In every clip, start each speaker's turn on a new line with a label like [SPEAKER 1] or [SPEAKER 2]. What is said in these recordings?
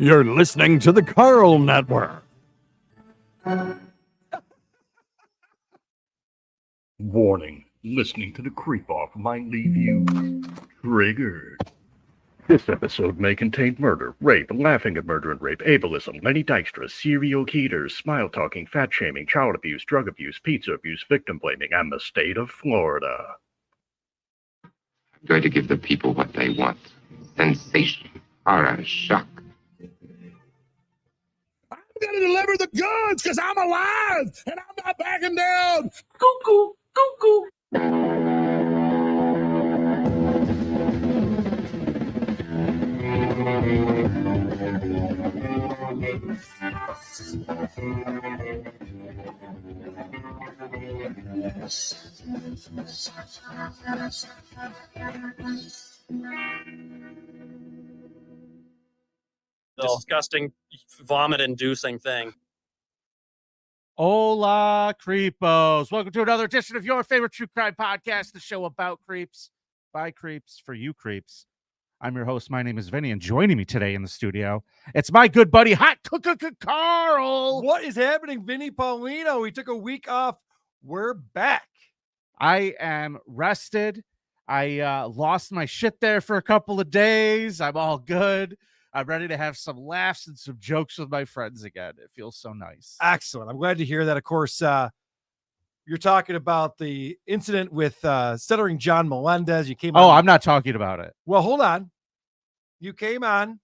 [SPEAKER 1] You're listening to the Karl Network.
[SPEAKER 2] Warning, listening to the creep off might leave you triggered. This episode may contain murder, rape, laughing at murder and rape, ableism, Lenny Dykstra, serial killers, smile-talking, fat-shaming, child abuse, drug abuse, pizza abuse, victim blaming, and the state of Florida.
[SPEAKER 3] I'm going to give the people what they want. Sensation, horror, shock.
[SPEAKER 4] I'm going to deliver the goods because I'm alive and I'm not backing down. Cuckoo, cuckoo.
[SPEAKER 5] Disgusting, vomit-inducing thing.
[SPEAKER 6] Hola, creepos. Welcome to another edition of your favorite true crime podcast, the show about creeps, by creeps, for you creeps. I'm your host. My name is Vinnie, and joining me today in the studio, it's my good buddy, Hot Cooker Karl.
[SPEAKER 7] What is happening, Vinnie Paulino? We took a week off. We're back.
[SPEAKER 6] I am rested. I lost my shit there for a couple of days. I'm all good. I'm ready to have some laughs and some jokes with my friends again. It feels so nice.
[SPEAKER 7] Excellent. I'm glad to hear that. Of course, you're talking about the incident with Stuttering John Melendez. You came.
[SPEAKER 6] I'm not talking about it.
[SPEAKER 7] Well, hold on. You came on.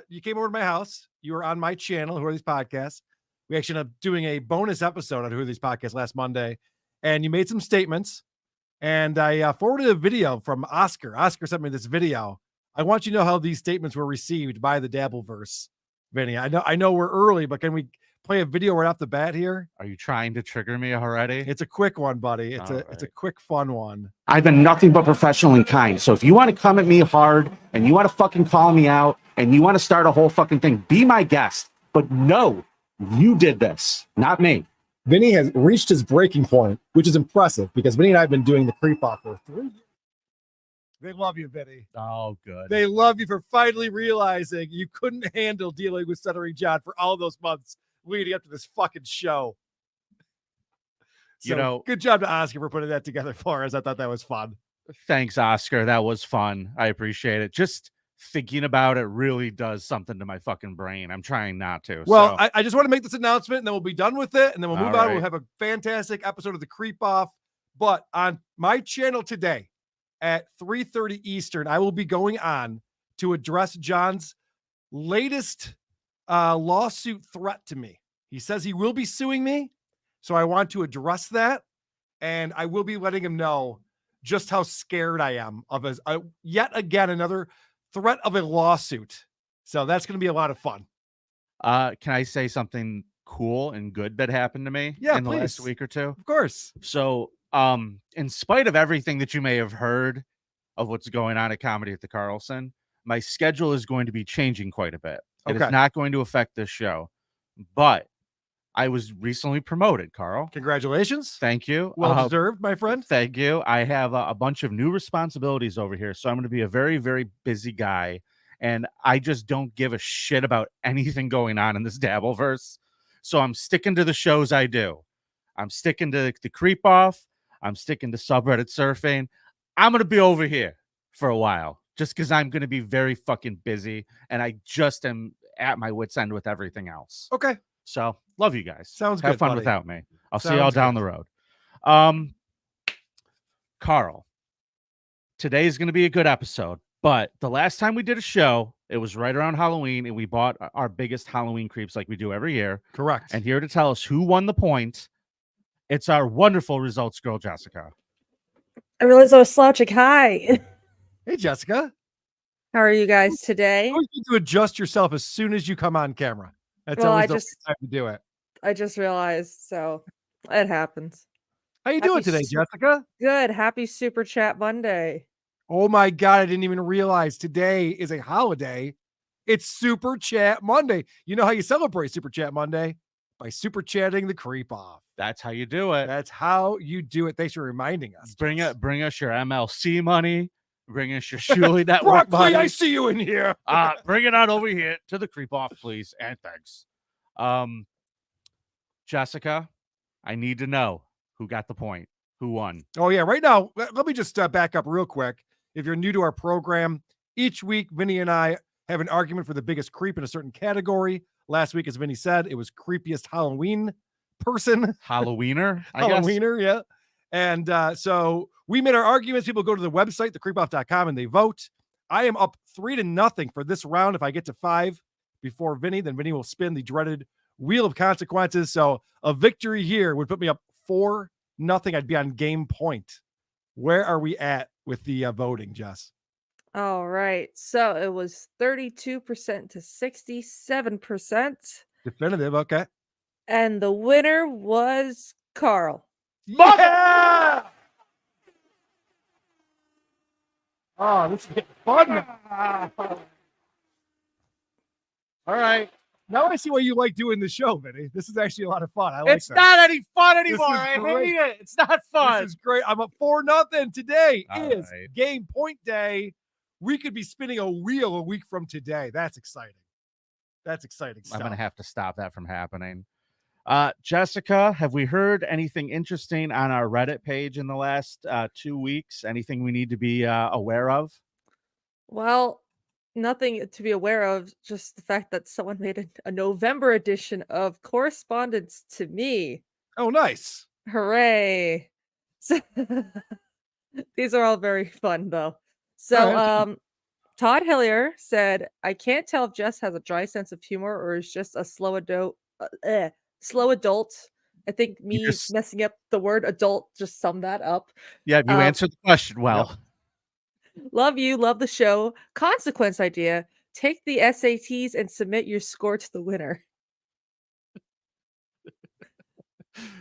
[SPEAKER 7] You came over to my house. You were on my channel, Who Are These Podcasts. We actually ended up doing a bonus episode on Who Are These Podcasts last Monday, and you made some statements. And I forwarded a video from Oscar. Oscar sent me this video. I want you to know how these statements were received by the Dabbleverse, Vinny. I know we're early, but can we play a video right off the bat here?
[SPEAKER 6] Are you trying to trigger me already?
[SPEAKER 7] It's a quick one, buddy. It's a quick, fun one.
[SPEAKER 8] I've been nothing but professional and kind. So if you want to come at me hard and you want to fucking call me out and you want to start a whole fucking thing, be my guest. But no, you did this, not me.
[SPEAKER 9] Vinny has reached his breaking point, which is impressive because Vinny and I have been doing the creep off for 3 years.
[SPEAKER 7] They love you, Vinny.
[SPEAKER 6] Oh, good.
[SPEAKER 7] They love you for finally realizing you couldn't handle dealing with Stuttering John for all those months leading up to this fucking show. So, good job to Oscar for putting that together for us. I thought that was fun.
[SPEAKER 6] Thanks, Oscar. That was fun. I appreciate it. Just thinking about it really does something to my fucking brain. I'm trying not to.
[SPEAKER 7] Well, I just want to make this announcement, and then we'll be done with it, and then we'll move on.
[SPEAKER 6] Right.
[SPEAKER 7] We'll have a fantastic episode of The Creep Off. But on my channel today at 3:30 Eastern, I will be going on to address John's latest lawsuit threat to me. He says he will be suing me, so I want to address that, and I will be letting him know just how scared I am of his yet again another threat of a lawsuit. So that's going to be a lot of fun.
[SPEAKER 6] can I say something cool and good that happened to me in the last week or two?
[SPEAKER 7] Of course.
[SPEAKER 6] So, in spite of everything that you may have heard of what's going on at Comedy at the Carlson, my schedule is going to be changing quite a bit. It is not going to affect this show, but I was recently promoted, Karl.
[SPEAKER 7] Congratulations.
[SPEAKER 6] Thank you.
[SPEAKER 7] Well deserved, my friend.
[SPEAKER 6] Thank you. I have a bunch of new responsibilities over here, so I'm going to be a very, very busy guy, and I just don't give a shit about anything going on in this Dabbleverse. So I'm sticking to the shows I do. I'm sticking to the Creep Off. I'm sticking to subreddit surfing. I'm going to be over here for a while just because I'm going to be very fucking busy, and I just am at my wit's end with everything else.
[SPEAKER 7] Okay.
[SPEAKER 6] So love you guys.
[SPEAKER 7] Sounds
[SPEAKER 6] Have
[SPEAKER 7] good,
[SPEAKER 6] fun
[SPEAKER 7] buddy.
[SPEAKER 6] without me. I'll see
[SPEAKER 7] Sounds
[SPEAKER 6] y'all down
[SPEAKER 7] good.
[SPEAKER 6] the road. Karl, today is going to be a good episode, but the last time we did a show, it was right around Halloween, and we bought our biggest Halloween creeps like we do every year.
[SPEAKER 7] Correct.
[SPEAKER 6] And here to tell us who won the point, it's our wonderful results girl, Jessica.
[SPEAKER 10] I realized I was slouching. Hi.
[SPEAKER 7] Hey, Jessica.
[SPEAKER 10] How are you guys today?
[SPEAKER 7] You always need to adjust yourself as soon as you come on camera. That's
[SPEAKER 10] Well,
[SPEAKER 7] always
[SPEAKER 10] I
[SPEAKER 7] the
[SPEAKER 10] just-
[SPEAKER 7] right time to do it.
[SPEAKER 10] I just realized, so it happens.
[SPEAKER 7] How you doing today, Jessica?
[SPEAKER 10] Good. Happy Super Chat Monday.
[SPEAKER 7] Oh my God, I didn't even realize today is a holiday. It's Super Chat Monday. You know how you celebrate Super Chat Monday? By super chatting the creep off.
[SPEAKER 6] That's how you do it.
[SPEAKER 7] That's how you do it. Thanks for reminding us.
[SPEAKER 6] Bring us your MLC money. Bring us your Shuli Network
[SPEAKER 7] Broccoli, I
[SPEAKER 6] money.
[SPEAKER 7] see you in here.
[SPEAKER 6] Bring it on over here to the creep off, please. And thanks. Jessica, I need to know who got the point, who won.
[SPEAKER 7] Oh, yeah. Right now, let me just back up real quick. If you're new to our program, each week, Vinny and I have an argument for the biggest creep in a certain category. Last week, as Vinny said, it was creepiest Halloween person.
[SPEAKER 6] Halloweener, I guess.
[SPEAKER 7] Halloweener, yeah. And so we made our arguments. People go to the website, thecreepoff.com, and they vote. I am up 3-0 for this round. If I get to 5 before Vinny, then Vinny will spin the dreaded wheel of consequences. So a victory here would put me up 4-0. I'd be on game point. Where are we at with the voting, Jess?
[SPEAKER 10] All right. So it was 32% to 67%.
[SPEAKER 7] Definitive. Okay.
[SPEAKER 10] And the winner was Karl.
[SPEAKER 7] Yeah! Oh, this is getting fun now. All right. Now I see why you like doing the show, Vinny. This is actually a lot of fun. I like
[SPEAKER 6] It's
[SPEAKER 7] this.
[SPEAKER 6] not any fun anymore.
[SPEAKER 7] is
[SPEAKER 6] I
[SPEAKER 7] great.
[SPEAKER 6] hate it. It's not fun.
[SPEAKER 7] This is great. I'm up 4-0. Today
[SPEAKER 6] All
[SPEAKER 7] is
[SPEAKER 6] right.
[SPEAKER 7] game point day. We could be spinning a wheel a week from today. That's exciting. That's exciting stuff.
[SPEAKER 6] I'm going to have to stop that from happening. Jessica, have we heard anything interesting on our Reddit page in the last 2 weeks? Anything we need to be aware of?
[SPEAKER 10] Well, nothing to be aware of, just the fact that someone made a November edition of correspondence to me.
[SPEAKER 7] Oh, nice.
[SPEAKER 10] Hooray. So, these are all very fun, though. So,
[SPEAKER 7] All right.
[SPEAKER 10] Todd Hillier said, I can't tell if Jess has a dry sense of humor or is just a slow adult. I think me messing up the word adult just summed that up.
[SPEAKER 6] Yeah, you answered the question well.
[SPEAKER 7] Yep.
[SPEAKER 10] Love you. Love the show. Consequence idea. Take the SATs and submit your score to the winner.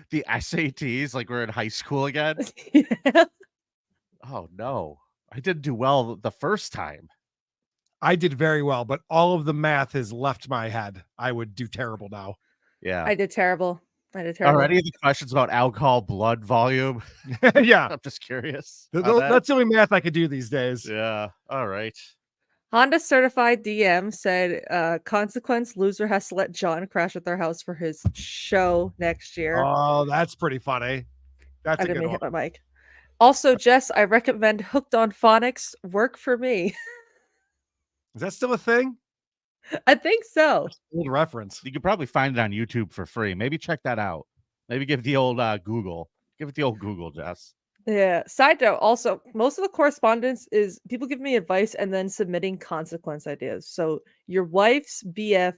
[SPEAKER 6] The SATs, like we're in high school again.
[SPEAKER 10] Yeah.
[SPEAKER 6] Oh, no. I didn't do well the first time.
[SPEAKER 7] I did very well, but all of the math has left my head. I would do terrible now.
[SPEAKER 6] Yeah.
[SPEAKER 10] I did terrible.
[SPEAKER 6] Are any of the questions about alcohol blood volume?
[SPEAKER 7] Yeah.
[SPEAKER 6] I'm just curious.
[SPEAKER 7] That's the only math I could do these days.
[SPEAKER 6] Yeah. All right.
[SPEAKER 10] Honda certified DM said, consequence loser has to let John crash at their house for his show next year.
[SPEAKER 7] Oh, that's pretty funny. That's
[SPEAKER 10] I
[SPEAKER 7] a
[SPEAKER 10] didn't
[SPEAKER 7] good
[SPEAKER 10] mean to
[SPEAKER 7] one.
[SPEAKER 10] hit my mic. Also, Jess, I recommend Hooked on Phonics. Work for me.
[SPEAKER 7] Is that still a thing?
[SPEAKER 10] I think so.
[SPEAKER 7] Old reference.
[SPEAKER 6] You could probably find it on YouTube for free. Maybe check that out. Maybe give the old Google. Give it the old Google, Jess.
[SPEAKER 10] Yeah. Side note, also, most of the correspondence is people giving me advice and then submitting consequence ideas. So your wife's BF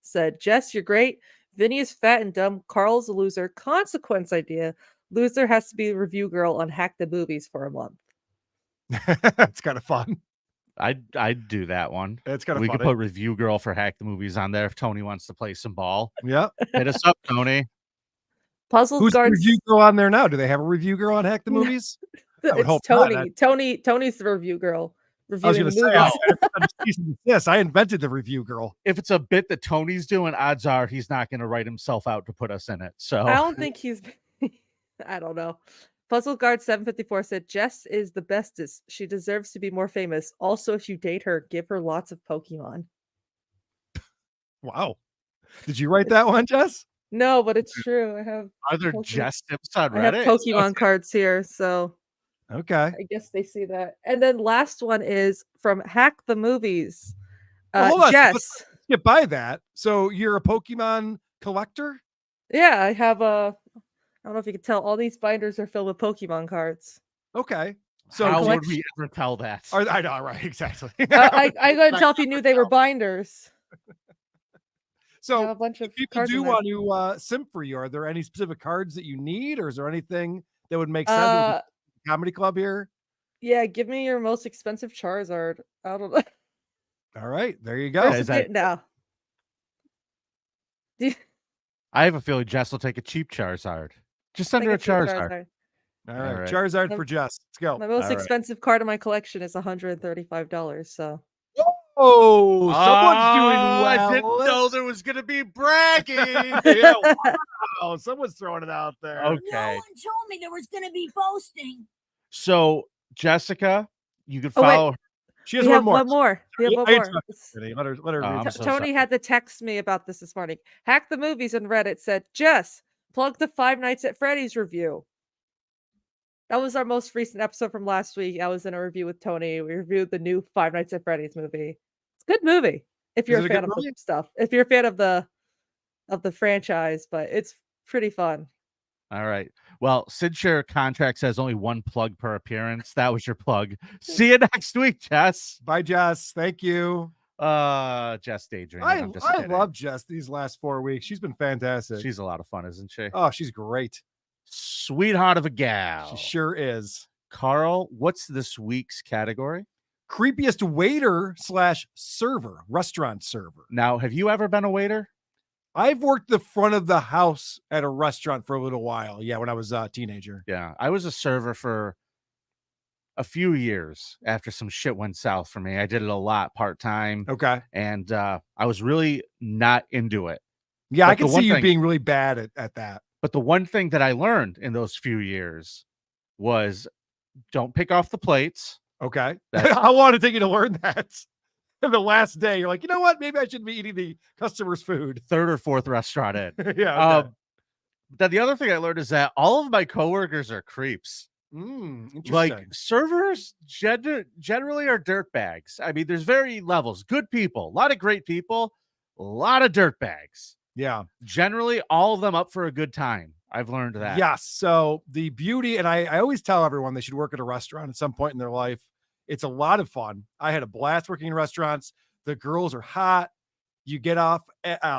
[SPEAKER 10] said, Jess, you're great. Vinny is fat and dumb. Carl's a loser. Consequence idea. Loser has to be a review girl on Hack the Movies for a month.
[SPEAKER 7] That's kind of fun.
[SPEAKER 6] I'd do that one.
[SPEAKER 7] It's kind of
[SPEAKER 6] We
[SPEAKER 7] funny.
[SPEAKER 6] could put review girl for Hack the Movies on there if Tony wants to play some ball.
[SPEAKER 7] Yeah.
[SPEAKER 6] Hit us up, Tony.
[SPEAKER 10] Puzzle
[SPEAKER 7] Who's the
[SPEAKER 10] Guards.
[SPEAKER 7] review girl on there now? Do they have a review girl on Hack the Movies? I would
[SPEAKER 10] It's
[SPEAKER 7] hope not.
[SPEAKER 10] Tony's the review girl.
[SPEAKER 7] I was
[SPEAKER 10] Reviewing
[SPEAKER 7] going to
[SPEAKER 10] the
[SPEAKER 7] say, yes, I invented the review girl.
[SPEAKER 6] If it's a bit that Tony's doing, odds are he's not going to write himself out to put us in it. So
[SPEAKER 10] I don't think he's. I don't know. Puzzle Guard 754 said Jess is the bestest. She deserves to be more famous. Also, if you date her, give her lots of Pokemon.
[SPEAKER 7] Wow. Did you write that one, Jess?
[SPEAKER 10] No, but it's true. I have.
[SPEAKER 6] Are there
[SPEAKER 10] Pokemon-
[SPEAKER 6] Jess tips on
[SPEAKER 10] I have
[SPEAKER 6] Reddit?
[SPEAKER 10] Pokemon cards here, so
[SPEAKER 7] Okay.
[SPEAKER 10] I guess they see that. And then last one is from Hack the Movies.
[SPEAKER 7] Well, hold on.
[SPEAKER 10] Jess.
[SPEAKER 7] Let's get by that. So you're a Pokemon collector?
[SPEAKER 10] Yeah, I have a. I don't know if you can tell. All these binders are filled with Pokemon cards.
[SPEAKER 7] Okay. So
[SPEAKER 6] How would
[SPEAKER 10] collection-
[SPEAKER 6] we ever tell that?
[SPEAKER 7] I know, right? Exactly.
[SPEAKER 10] I couldn't tell if you knew they were binders. I have
[SPEAKER 7] So
[SPEAKER 10] a bunch of
[SPEAKER 7] people
[SPEAKER 10] cards
[SPEAKER 7] do
[SPEAKER 10] in there.
[SPEAKER 7] want to simp for you. Are there any specific cards that you need, or is there anything that would make sense? with the comedy club here.
[SPEAKER 10] Yeah, give me your most expensive Charizard. I don't know.
[SPEAKER 7] All right, there you go.
[SPEAKER 10] Where's
[SPEAKER 6] is
[SPEAKER 10] the
[SPEAKER 6] that-
[SPEAKER 10] bit now?
[SPEAKER 6] I have a feeling Jess will take a cheap Charizard. Just under a
[SPEAKER 10] Like cheap
[SPEAKER 6] Charizard.
[SPEAKER 7] All right,
[SPEAKER 6] All right.
[SPEAKER 7] Charizard
[SPEAKER 10] The-
[SPEAKER 7] for Jess. Let's go.
[SPEAKER 10] My most
[SPEAKER 6] All right.
[SPEAKER 10] expensive card in my collection is $135. So
[SPEAKER 7] Oh, someone's doing
[SPEAKER 6] Oh,
[SPEAKER 7] well.
[SPEAKER 6] I didn't know there was going to be bragging.
[SPEAKER 7] Yeah, wow, someone's throwing it out there.
[SPEAKER 6] Okay.
[SPEAKER 11] No one told me there was going to be boasting.
[SPEAKER 6] So Jessica, you can
[SPEAKER 10] Oh, wait.
[SPEAKER 6] follow.
[SPEAKER 7] She has
[SPEAKER 10] We
[SPEAKER 7] one
[SPEAKER 10] have
[SPEAKER 7] more.
[SPEAKER 10] one more. We have
[SPEAKER 7] Yeah,
[SPEAKER 10] one
[SPEAKER 7] I
[SPEAKER 10] more.
[SPEAKER 7] interrupted Vinny. Let her
[SPEAKER 6] Oh,
[SPEAKER 7] read
[SPEAKER 6] I'm
[SPEAKER 7] that.
[SPEAKER 6] so
[SPEAKER 10] Tony
[SPEAKER 6] sorry.
[SPEAKER 10] had to text me about this morning. Hack the Movies on Reddit said, Jess, plug the Five Nights at Freddy's review. That was our most recent episode from last week. I was in a review with Tony. We reviewed the new Five Nights at Freddy's movie. It's a good movie if you're
[SPEAKER 7] Is
[SPEAKER 10] a
[SPEAKER 7] it a
[SPEAKER 10] fan
[SPEAKER 7] good
[SPEAKER 10] of the
[SPEAKER 7] movie?
[SPEAKER 10] stuff. If you're a fan of the franchise, but it's pretty fun.
[SPEAKER 6] All right. Well, Sid Share Contract says only one plug per appearance. That was your plug. See you next week, Jess.
[SPEAKER 7] Bye, Jess. Thank you.
[SPEAKER 6] Jess daydreaming. I'm just
[SPEAKER 7] I
[SPEAKER 6] kidding.
[SPEAKER 7] love Jess these last 4 weeks. She's been fantastic.
[SPEAKER 6] She's a lot of fun, isn't she?
[SPEAKER 7] Oh, she's great.
[SPEAKER 6] Sweetheart of a gal.
[SPEAKER 7] She sure is.
[SPEAKER 6] Carl, what's this week's category?
[SPEAKER 7] Creepiest waiter / server, restaurant server.
[SPEAKER 6] Now, have you ever been a waiter?
[SPEAKER 7] I've worked the front of the house at a restaurant for a little while. Yeah, when I was a teenager.
[SPEAKER 6] Yeah, I was a server for a few years after some shit went south for me. I did it a lot part-time.
[SPEAKER 7] Okay.
[SPEAKER 6] And I was really not into it.
[SPEAKER 7] Yeah,
[SPEAKER 6] But
[SPEAKER 7] I can
[SPEAKER 6] the one
[SPEAKER 7] see you
[SPEAKER 6] thing-
[SPEAKER 7] being really bad at that.
[SPEAKER 6] But the one thing that I learned in those few years was don't pick off the plates.
[SPEAKER 7] Okay.
[SPEAKER 6] That's-
[SPEAKER 7] How long did it take you to learn that? And the last day, you're like, you know what? Maybe I shouldn't be eating the customer's food.
[SPEAKER 6] Third or fourth restaurant in.
[SPEAKER 7] Yeah. Okay.
[SPEAKER 6] Then the other thing I learned is that all of my coworkers are creeps.
[SPEAKER 7] Interesting.
[SPEAKER 6] Like servers generally are dirtbags. I mean, there's very levels. Good people, a lot of great people, a lot of dirtbags.
[SPEAKER 7] Yeah.
[SPEAKER 6] Generally, all of them up for a good time. I've learned that.
[SPEAKER 7] Yes. So the beauty, and I always tell everyone they should work at a restaurant at some point in their life. It's a lot of fun. I had a blast working in restaurants. The girls are hot. You get off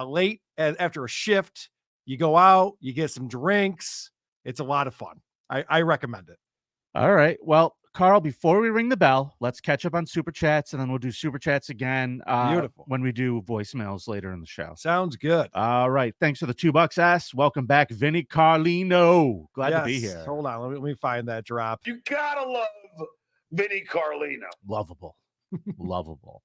[SPEAKER 7] late after a shift. You go out, you get some drinks. It's a lot of fun. I recommend it.
[SPEAKER 6] All right. Well, Carl, before we ring the bell, let's catch up on super chats, and then we'll do super chats again.
[SPEAKER 7] Beautiful.
[SPEAKER 6] When we do voicemails later in the show.
[SPEAKER 7] Sounds good.
[SPEAKER 6] All right. Thanks for the $2, S. Welcome back, Vinnie Carlino. Glad to be
[SPEAKER 7] Yes.
[SPEAKER 6] here.
[SPEAKER 7] Hold on. Let me find that drop.
[SPEAKER 4] You gotta love Vinnie Carlino.
[SPEAKER 6] Lovable. Lovable.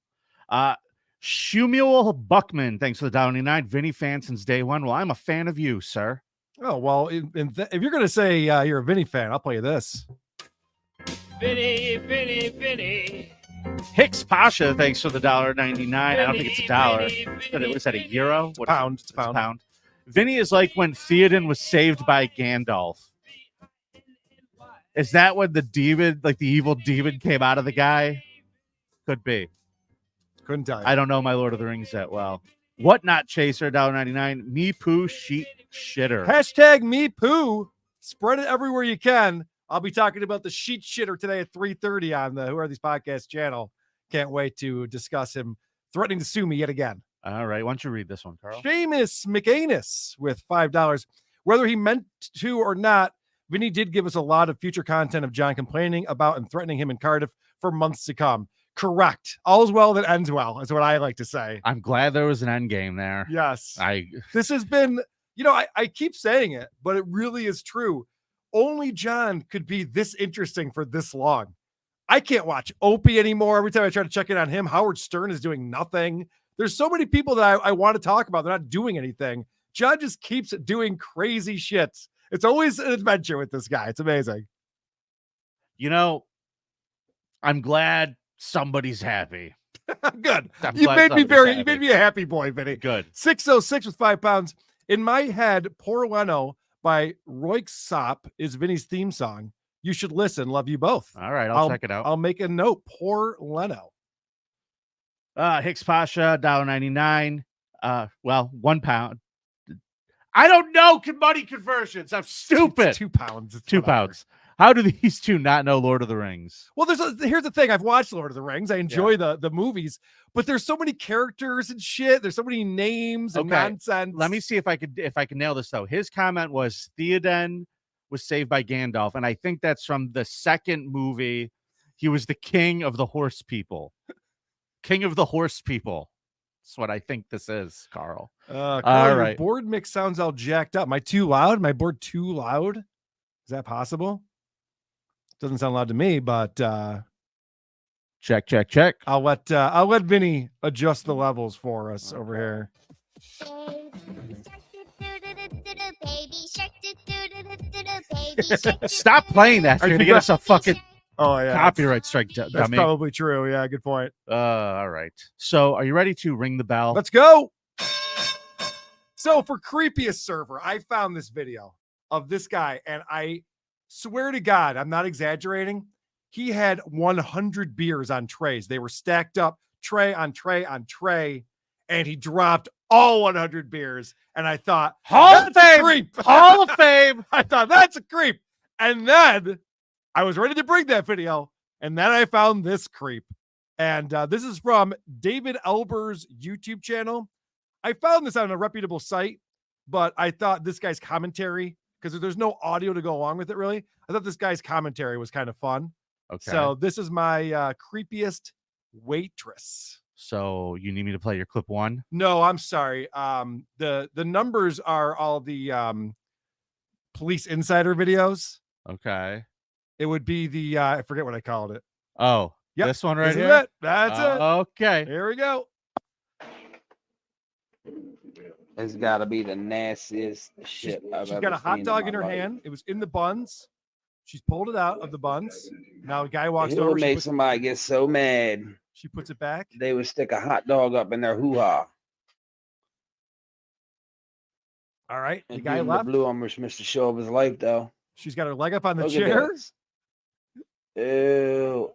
[SPEAKER 6] Shumuel Buckman, thanks for the $1.99. Vinny fan since day one. Well, I'm a fan of you, sir.
[SPEAKER 7] Oh, well, if you're going to say you're a Vinny fan, I'll play you this.
[SPEAKER 5] Vinny.
[SPEAKER 6] Hicks Pasha, thanks for the $1.99. I don't think it's $1. But it was at a euro. What is it?
[SPEAKER 7] Pound. It's a pound.
[SPEAKER 6] Vinny is like when Theoden was saved by Gandalf. Is that when the demon, like the evil demon, came out of the guy? Could be.
[SPEAKER 7] Couldn't tell you.
[SPEAKER 6] I don't know my Lord of the Rings that well. What not chaser, $1.99. Me poo sheet shitter.
[SPEAKER 7] Hashtag me poo. Spread it everywhere you can. I'll be talking about the sheet shitter today at 3:30 on the Who Are These Podcasts channel. Can't wait to discuss him threatening to sue me yet again.
[SPEAKER 6] All right. Why don't you read this one, Carl?
[SPEAKER 7] Seamus McAnus with $5. Whether he meant to or not, Vinny did give us a lot of future content of John complaining about and threatening him in Cardiff for months to come. Correct. All's well that ends well, is what I like to say.
[SPEAKER 6] I'm glad there was an end game there.
[SPEAKER 7] Yes.
[SPEAKER 6] I
[SPEAKER 7] This has been, I keep saying it, but it really is true. Only John could be this interesting for this long. I can't watch Opie anymore. Every time I try to check in on him, Howard Stern is doing nothing. There's so many people that I want to talk about. They're not doing anything. John just keeps doing crazy shit. It's always an adventure with this guy. It's amazing.
[SPEAKER 6] I'm glad somebody's happy.
[SPEAKER 7] Good.
[SPEAKER 6] I'm
[SPEAKER 7] You
[SPEAKER 6] glad
[SPEAKER 7] made me
[SPEAKER 6] somebody's
[SPEAKER 7] you made me a happy boy, Vinny.
[SPEAKER 6] Good.
[SPEAKER 7] 606 with £5. In my head, Poor Leno by Roy Sop is Vinny's theme song. You should listen. Love you both.
[SPEAKER 6] All right. I'll check it out.
[SPEAKER 7] I'll make a note. Poor Leno.
[SPEAKER 6] Hicks Pasha, $1.99. Well, £1. I don't know money conversions. I'm stupid.
[SPEAKER 7] It's 2 pounds. It's
[SPEAKER 6] £2.
[SPEAKER 7] whatever.
[SPEAKER 6] How do these two not know Lord of the Rings?
[SPEAKER 7] Well, here's the thing. I've watched Lord of the Rings. I enjoy the movies, but there's so many characters and shit. There's so many names and nonsense.
[SPEAKER 6] Let me see if I can nail this though. His comment was Theoden was saved by Gandalf, and I think that's from the second movie. He was the king of the horse people. King of the horse people. That's what I think this is, Carl.
[SPEAKER 7] Carl,
[SPEAKER 6] all
[SPEAKER 7] your
[SPEAKER 6] right.
[SPEAKER 7] board mix sounds all jacked up. Am I too loud? My board too loud? Is that possible? Doesn't sound loud to me, but
[SPEAKER 6] Check.
[SPEAKER 7] I'll let Vinny adjust the levels for us over here.
[SPEAKER 6] Stop playing that. You're gonna get us a fucking
[SPEAKER 7] Oh yeah,
[SPEAKER 6] Copyright strike,
[SPEAKER 7] That's
[SPEAKER 6] dummy.
[SPEAKER 7] probably true. Yeah, good point.
[SPEAKER 6] All right. So, are you ready to ring the bell?
[SPEAKER 7] Let's go. So for Creepiest server, I found this video of this guy, and I swear to God, I'm not exaggerating. He had 100 beers on trays. They were stacked up, tray on tray on tray, and he dropped all 100 beers. And I thought,
[SPEAKER 6] Hall of
[SPEAKER 7] that's a
[SPEAKER 6] Fame!
[SPEAKER 7] creep.
[SPEAKER 6] Hall of Fame!
[SPEAKER 7] I thought that's a creep. And then I was ready to bring that video, and then I found this creep. And this is from David Elber's YouTube channel. I found this on a reputable site, but I thought this guy's commentary, because there's no audio to go along with it really, I thought this guy's commentary was kind of fun.
[SPEAKER 6] Okay.
[SPEAKER 7] So this is my creepiest waitress.
[SPEAKER 6] So you need me to play your clip 1?
[SPEAKER 7] No, I'm sorry. The numbers are all the police insider videos.
[SPEAKER 6] Okay.
[SPEAKER 7] It would be the I forget what I called it.
[SPEAKER 6] Oh,
[SPEAKER 7] Yep.
[SPEAKER 6] this one right
[SPEAKER 7] Isn't
[SPEAKER 6] here?
[SPEAKER 7] it? That's it.
[SPEAKER 6] Okay.
[SPEAKER 7] Here we go.
[SPEAKER 11] It's got to be the nastiest shit I've
[SPEAKER 7] She's
[SPEAKER 11] ever
[SPEAKER 7] got a hot
[SPEAKER 11] seen
[SPEAKER 7] dog
[SPEAKER 11] my
[SPEAKER 7] in her
[SPEAKER 11] life.
[SPEAKER 7] hand. It was in the buns. She's pulled it out of the buns. Now a guy walks
[SPEAKER 11] It
[SPEAKER 7] over.
[SPEAKER 11] would make somebody get so mad.
[SPEAKER 7] She puts it back.
[SPEAKER 11] They would stick a hot dog up in their hoo-ha.
[SPEAKER 7] All right. The
[SPEAKER 11] And
[SPEAKER 7] guy
[SPEAKER 11] give him
[SPEAKER 7] left.
[SPEAKER 11] the blue almost missed the show of his life, though.
[SPEAKER 7] She's got her leg up on the
[SPEAKER 11] Look at
[SPEAKER 7] chair.
[SPEAKER 11] this. Ew.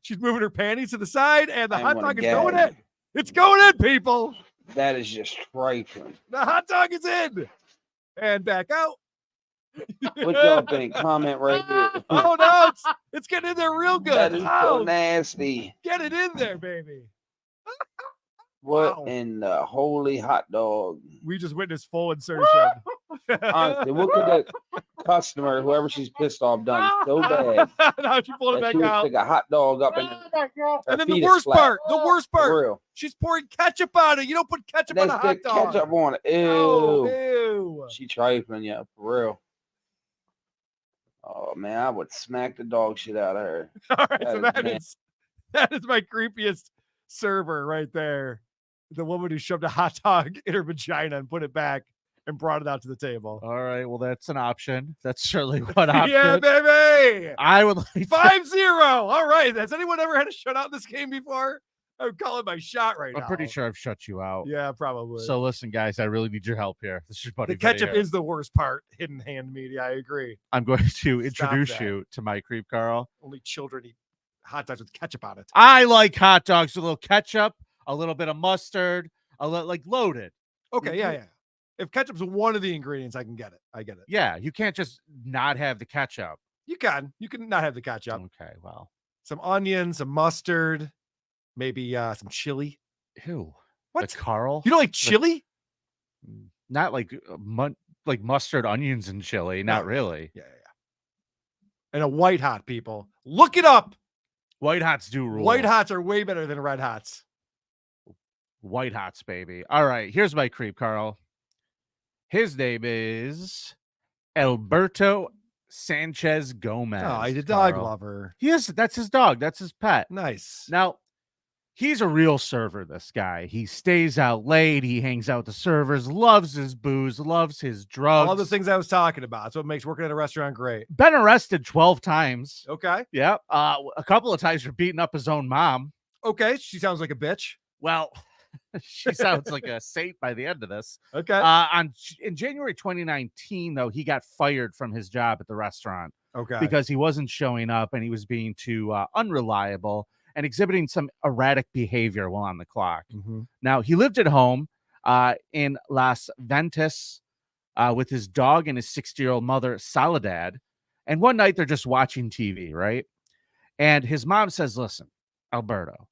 [SPEAKER 7] She's moving her panties to the side, and the
[SPEAKER 11] I
[SPEAKER 7] hot
[SPEAKER 11] wanna
[SPEAKER 7] dog is going
[SPEAKER 11] gag.
[SPEAKER 7] in. It's going in, people.
[SPEAKER 11] That is just trifling.
[SPEAKER 7] The hot dog is in. And back out.
[SPEAKER 11] What y'all think? Comment right here.
[SPEAKER 7] Oh no, it's getting in there real good.
[SPEAKER 11] That is so
[SPEAKER 7] Oh,
[SPEAKER 11] nasty.
[SPEAKER 7] get it in there, baby.
[SPEAKER 11] What
[SPEAKER 7] Wow.
[SPEAKER 11] in the holy hot dog?
[SPEAKER 7] We just witnessed full insertion.
[SPEAKER 11] Honestly, what could the customer, whoever she's pissed off, done so bad
[SPEAKER 7] Now she pulled it
[SPEAKER 11] that
[SPEAKER 7] back
[SPEAKER 11] she would
[SPEAKER 7] out.
[SPEAKER 11] stick a hot dog up in
[SPEAKER 7] And then the worst part,
[SPEAKER 11] For real.
[SPEAKER 7] she's pouring ketchup on it. You don't put ketchup
[SPEAKER 11] Then
[SPEAKER 7] on a hot
[SPEAKER 11] stick
[SPEAKER 7] dog.
[SPEAKER 11] ketchup on it. Ew.
[SPEAKER 7] Oh, ew.
[SPEAKER 11] She trifling, yeah, for real. Oh man, I would smack the dog shit out of her.
[SPEAKER 7] All right, so
[SPEAKER 11] That is
[SPEAKER 7] that is my creepiest server right there. The woman who shoved a hot dog in her vagina and put it back and brought it out to the table.
[SPEAKER 6] All right. Well, that's an option. That's certainly one option.
[SPEAKER 7] Yeah, baby.
[SPEAKER 6] I would like to-
[SPEAKER 7] 5-0. All right. Has anyone ever had a shutout in this game before? I'm calling my shot right now.
[SPEAKER 6] I'm pretty sure I've shut you out.
[SPEAKER 7] Yeah, probably.
[SPEAKER 6] So listen, guys, I really need your help here. This is your buddy.
[SPEAKER 7] the ketchup
[SPEAKER 6] Vinny here.
[SPEAKER 7] is the worst part. Hidden hand media. I agree.
[SPEAKER 6] I'm going to introduce
[SPEAKER 7] that.
[SPEAKER 6] you to my creep, Carl.
[SPEAKER 7] Only children eat hot dogs with ketchup on it.
[SPEAKER 6] I like hot dogs with a little ketchup, a little bit of mustard, a little like loaded.
[SPEAKER 7] Okay, yeah. If ketchup's one of the ingredients, I can get it. I get it.
[SPEAKER 6] Yeah, you can't just not have the ketchup.
[SPEAKER 7] You can. You can not have the ketchup.
[SPEAKER 6] Okay, well,
[SPEAKER 7] Some onion, some mustard, maybe some chili.
[SPEAKER 6] ew.
[SPEAKER 7] What?
[SPEAKER 6] The Carl?
[SPEAKER 7] You don't like chili?
[SPEAKER 6] Not like like mustard, onions, and chili. Not
[SPEAKER 7] No.
[SPEAKER 6] really.
[SPEAKER 7] Yeah. And a white hot, people. Look it up.
[SPEAKER 6] White hots do rule.
[SPEAKER 7] White hots are way better than red hots.
[SPEAKER 6] White hots, baby. All right, here's my creep, Carl. His name is Alberto Sanchez Gomez.
[SPEAKER 7] Oh, he's a dog
[SPEAKER 6] Carl.
[SPEAKER 7] lover.
[SPEAKER 6] That's his dog. That's his pet.
[SPEAKER 7] Nice.
[SPEAKER 6] Now, he's a real server, this guy. He stays out late. He hangs out with the servers, loves his booze, loves his drugs.
[SPEAKER 7] All the things I was talking about. That's what makes working at a restaurant great.
[SPEAKER 6] Been arrested 12 times.
[SPEAKER 7] Okay.
[SPEAKER 6] Yeah. A couple of times for beating up his own mom.
[SPEAKER 7] Okay. She sounds like a bitch.
[SPEAKER 6] Well, she sounds like a saint by the end of this.
[SPEAKER 7] Okay.
[SPEAKER 6] In January 2019, though, he got fired from his job at the restaurant
[SPEAKER 7] Okay.
[SPEAKER 6] because he wasn't showing up and he was being too unreliable and exhibiting some erratic behavior while on the clock.
[SPEAKER 7] Mhm.
[SPEAKER 6] Now, he lived at home in Las Ventas with his dog and his 60-year-old mother, Soledad. And one night they're just watching TV, right? And his mom says, listen, Alberto,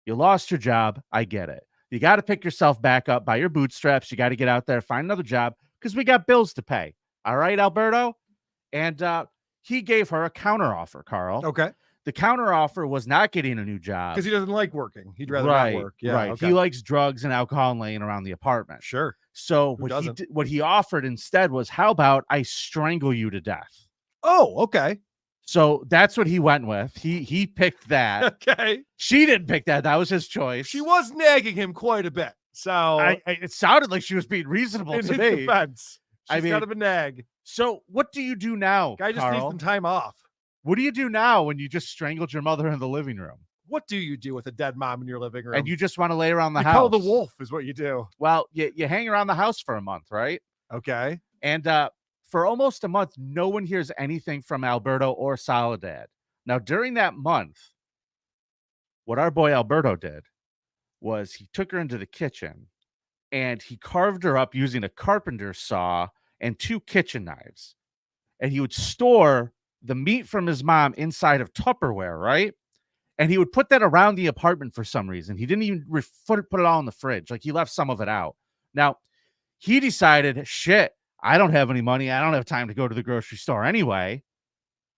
[SPEAKER 6] you lost your job. I get it. You got to pick yourself back up by your bootstraps. You got to get out there, find another job because we got bills to pay. All right, Alberto? And he gave her a counteroffer, Carl.
[SPEAKER 7] Okay.
[SPEAKER 6] The counteroffer was not getting a new job.
[SPEAKER 7] Because he doesn't like working. He'd rather
[SPEAKER 6] Right,
[SPEAKER 7] not work. Yeah.
[SPEAKER 6] right.
[SPEAKER 7] Okay.
[SPEAKER 6] He likes drugs and alcohol laying around the apartment.
[SPEAKER 7] Sure.
[SPEAKER 6] So
[SPEAKER 7] Who doesn't?
[SPEAKER 6] what he offered instead was, how about I strangle you to death?
[SPEAKER 7] Oh, okay.
[SPEAKER 6] So that's what he went with. He picked that.
[SPEAKER 7] Okay.
[SPEAKER 6] She didn't pick that. That was his choice.
[SPEAKER 7] She was nagging him quite a bit. So
[SPEAKER 6] it sounded like she was being reasonable
[SPEAKER 7] in
[SPEAKER 6] to
[SPEAKER 7] his
[SPEAKER 6] me.
[SPEAKER 7] defense, she's
[SPEAKER 6] I mean,
[SPEAKER 7] kind of a nag.
[SPEAKER 6] So what do you do now,
[SPEAKER 7] Guy just needs
[SPEAKER 6] Carl?
[SPEAKER 7] some time off.
[SPEAKER 6] What do you do now when you just strangled your mother in the living room?
[SPEAKER 7] What do you do with a dead mom in your living room?
[SPEAKER 6] And you just want to lay around the
[SPEAKER 7] you
[SPEAKER 6] house?
[SPEAKER 7] call the wolf is what you do.
[SPEAKER 6] Well, you hang around the house for a month, right?
[SPEAKER 7] Okay.
[SPEAKER 6] And for almost a month, no one hears anything from Alberto or Soledad. Now, during that month, what our boy Alberto did was he took her into the kitchen and he carved her up using a carpenter's saw and 2 kitchen knives. And he would store the meat from his mom inside of Tupperware, right? And he would put that around the apartment for some reason. He didn't even put it all in the fridge. Like, he left some of it out. Now, he decided, shit, I don't have any money. I don't have time to go to the grocery store anyway.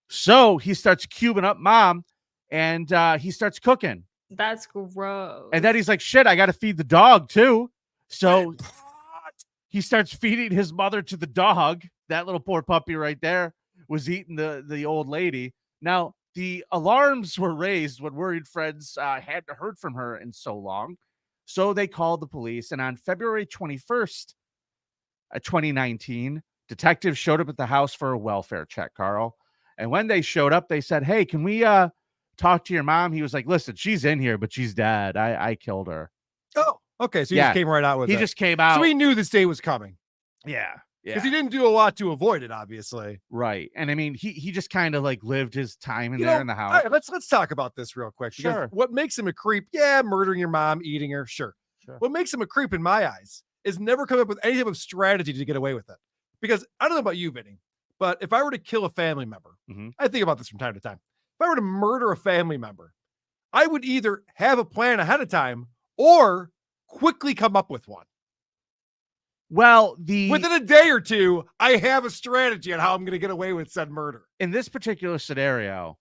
[SPEAKER 6] So he starts cubing up mom and he starts cooking.
[SPEAKER 12] That's gross.
[SPEAKER 6] And then he's like, shit, I got to feed the dog too. So he starts feeding his mother to the dog. That little poor puppy right there was eating the old lady. Now, the alarms were raised when worried friends hadn't heard from her in so long. So they called the police. And on February 21st, 2019, detectives showed up at the house for a welfare check, Carl. And when they showed up, they said, hey, can we talk to your mom? He was like, listen, she's in here, but she's dead. I killed her.
[SPEAKER 7] Oh, okay. So he just came right out with it.
[SPEAKER 6] He just came out.
[SPEAKER 7] So he knew this day was coming.
[SPEAKER 6] Yeah.
[SPEAKER 7] Because he didn't do a lot to avoid it, obviously.
[SPEAKER 6] Right. And I mean, he just kind of like lived his time in there in the house.
[SPEAKER 7] All right, let's talk about this real quick.
[SPEAKER 6] Sure.
[SPEAKER 7] What makes him a creep? Yeah, murdering your mom, eating her. Sure. What makes him a creep in my eyes is never come up with any type of strategy to get away with it. Because I don't know about you, Vinny, but if I were to kill a family member, I think about this from time to time. If I were to murder a family member, I would either have a plan ahead of time or quickly come up with one.
[SPEAKER 6] Well,
[SPEAKER 7] within a day or two, I have a strategy on how I'm going to get away with said murder.
[SPEAKER 6] In this particular scenario,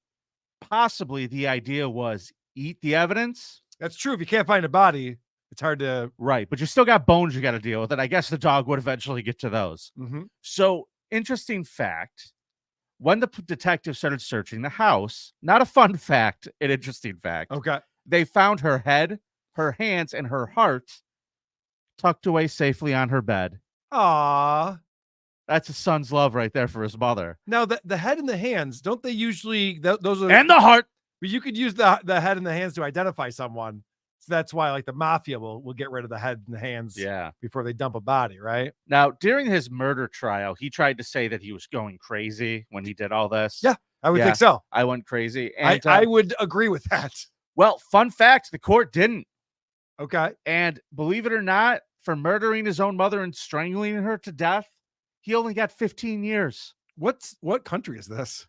[SPEAKER 6] possibly the idea was eat the evidence.
[SPEAKER 7] That's true. If you can't find a body, it's hard to...
[SPEAKER 6] Right, but you still got bones you got to deal with. And I guess the dog would eventually get to those. So, interesting fact, when the detective started searching the house, not a fun fact, an interesting fact.
[SPEAKER 7] Okay.
[SPEAKER 6] They found her head, her hands, and her heart tucked away safely on her bed.
[SPEAKER 7] Aww.
[SPEAKER 6] That's a son's love right there for his mother.
[SPEAKER 7] Now, the head and the hands, don't they usually... those are
[SPEAKER 6] and the heart.
[SPEAKER 7] But you could use the head and the hands to identify someone. So that's why, like, the mafia will get rid of the head and the hands before they dump a body, right?
[SPEAKER 6] Now, during his murder trial, he tried to say that he was going crazy when he did all this.
[SPEAKER 7] Yeah, I would think so.
[SPEAKER 6] I went crazy. And
[SPEAKER 7] I would agree with that.
[SPEAKER 6] Well, fun fact, the court didn't.
[SPEAKER 7] Okay.
[SPEAKER 6] And believe it or not, for murdering his own mother and strangling her to death, he only got 15 years.
[SPEAKER 7] What country is this?